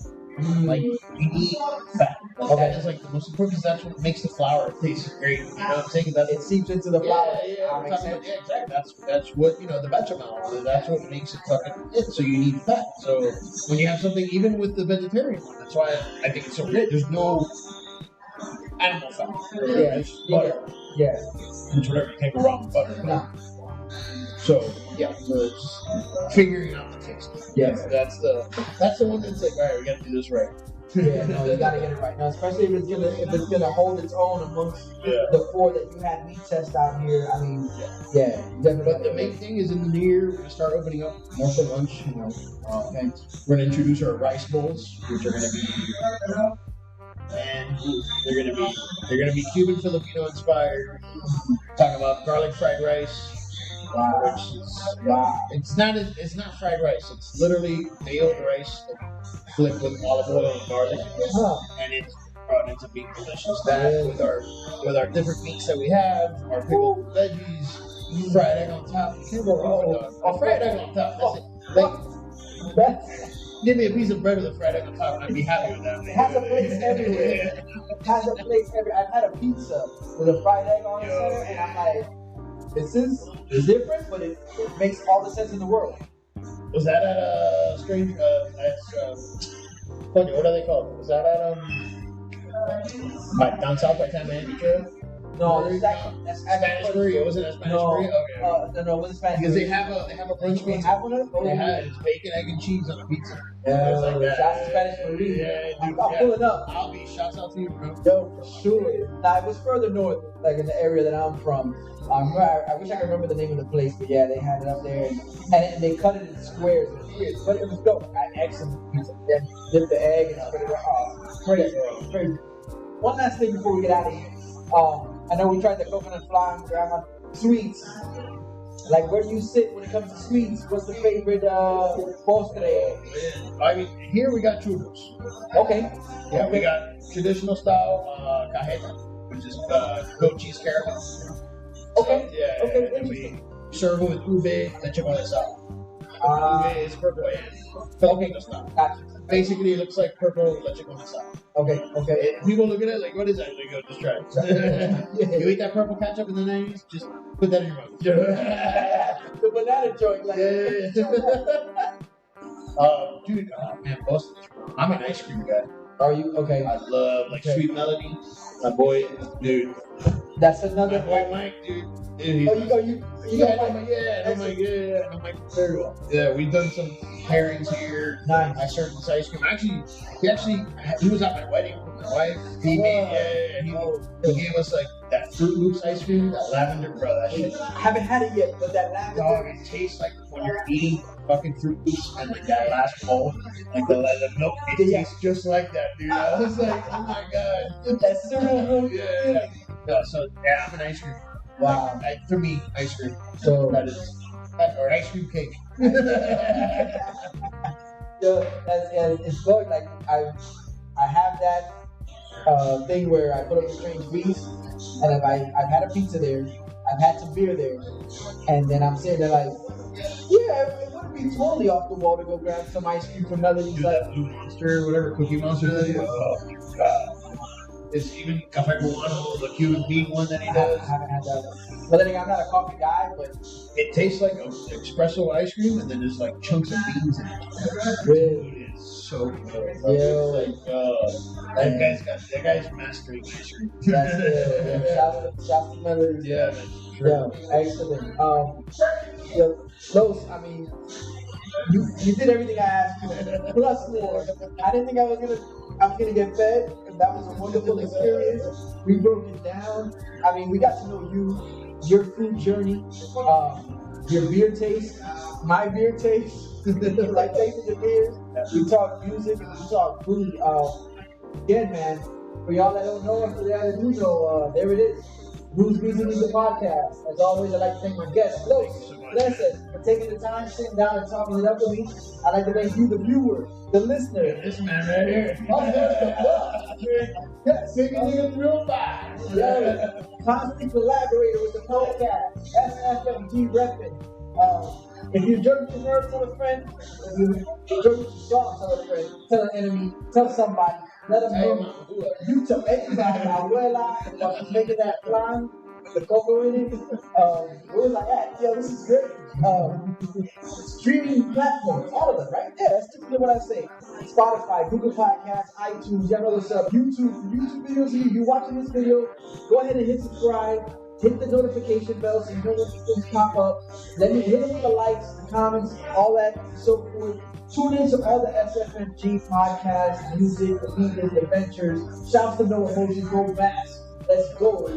Like you need fat. That is like the most important because that's what makes the flour taste great. You know what I'm saying? It seeps into the flour. Exactly. That's what the bechamel. That's what makes it fucking it. So you need fat. So when you have something, even with the vegetarian one, that's why I think it's so great. There's no animal fat. Butter. Yeah. Which whatever you can't go wrong with butter. No. So it's figuring out the taste. Yes, that's the one that's like, all right, we got to do this right. Yeah, no, you got to get it right. Now, especially if it's gonna hold its own amongst the 4 that you had me test out here. I mean, definitely. But the main thing is in the new year, we're gonna start opening up more for lunch. And we're gonna introduce our rice bowls, which are gonna be. And they're gonna be Cuban Filipino inspired. Talking about garlic fried rice. It's not fried rice. It's literally mayo rice flipped with olive oil and garlic, and it's brought into being delicious. That with our different meats that we have, our pickled veggies, fried egg on top. Fried egg on top. That's it. Give me a piece of bread with a fried egg on top, and I'd be happy with that. It has a place everywhere. I've had a pizza with a fried egg on the center, and I'm like, this is different, but it makes all the sense in the world. Was that at strange? What are they called? Was that at down south by Tammany Trail? No, that's Spanish burrito. Was it a Spanish burrito? Okay. No, it wasn't Spanish. Because they have a brunch pizza. They have one of those. It's bacon, egg, and cheese on a pizza. That's Spanish burrito. I'm pulling up. I'll be shouts out to you, bro. Yo, for sure. Now it was further north, like in the area that I'm from. I wish I could remember the name of the place, but yeah, they had it up there, and they cut it in squares. But it was dope. I had excellent pizza. Then dip the egg and spread it out. Crazy. One last thing before we get out of here. I know we tried the coconut flan, grandma. Sweets. Like, where do you sit when it comes to sweets? What's the favorite postre? I mean, here we got churros. Okay. Yeah, we got traditional style cajeta, which is goat cheese caramel. Okay. Yeah, Okay, and interesting. we serve it with ube leche condensada. Ube is purple and Filipino style. Gotcha. Basically, it looks like purple leche condensada. Okay, okay. And people look at it like, what is that? They go, just try it. You eat that purple ketchup in the 90s, just put that in your mouth. The banana joint, like. Dude, man, Boston. I'm an ice cream guy. Are you okay? I love Sweet Melody. My boy, dude. That's another My boy Mike, dude. You got Mike? I'm Mike very well. Yeah, we've done some pairings here. Nice. I served this ice cream. He was at my wedding with my wife. He gave us like that Fruit Loops ice cream, that lavender, bro. That shit. I haven't had it yet, but that lavender. Dog, it tastes like when you're eating fucking Fruit Loops and like that last bowl, like the milk, it tastes just like that, dude. I was like, oh my god. That's cereal. Yeah. No, so yeah, I'm an ice cream. Wow. For me, ice cream. So that is, or ice cream cake. It's good. Like I have that thing where I put up the strange grease, and if I've had a pizza there, I've had some beer there, and then I'm sitting there like, yeah, it wouldn't be totally off the wall to go grab some ice cream from Melody. Do that Blue Monster, whatever Cookie Monster that is. Oh my god. It's even Cafe Cubano, the Cuban bean one that he does. I haven't had that one. But then again, I'm not a coffee guy, but it tastes like espresso ice cream, and then there's like chunks of beans in it. Really? It's so good. Yeah. It's like, that guy's mastering ice cream. That's it. Shout to Melody. Yeah, yeah, excellent. Those, I mean, you did everything I asked you, plus more. I didn't think I was gonna get fed, and that was a wonderful experience. We broke it down. I mean, we got to know you, your food journey, your beer taste, my beer taste, like tasting the beers. We talked music, we talked food. Again, man, for y'all that don't know, and for y'all that do know, there it is. BrewsBeats&Eats, the podcast. As always, I'd like to thank my guest, Los, Treces, for taking the time, sitting down, and talking it up with me. I'd like to thank you, the viewer, the listener. This man right here. Yes, Taking niggas real fast. Yeah, constant collaborator with the podcast, SFMG repping. If you enjoyed what you heard, tell a friend. If you enjoyed what you saw, tell a friend. Tell an enemy. Tell somebody. Let them know. You tell everybody. Abuela, she's making that flan with the cocoa in it. We was like, yo, this is great. Streaming platforms, all of them, right? Yeah, that's typically what I say. Spotify, Google Podcasts, iTunes, y'all know what's up. YouTube, for YouTube videos, you watching this video, go ahead and hit subscribe. Hit the notification bell so you know when things pop up. Let me hit them with the likes, the comments, all that, and so forth. Tune in to all the SFMG podcasts, music, the media, the adventures. Shouts to No Emoji, Go Fast. Let's go.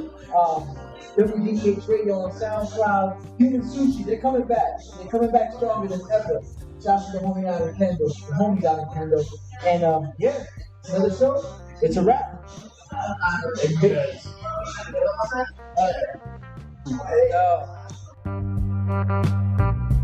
WDH Radio on SoundCloud. Human Sushi, they're coming back. They're coming back stronger than ever. Shouts to the homie out in Kendall, the homies out in Kendall. And yeah, another show. It's a wrap. Peace. All right.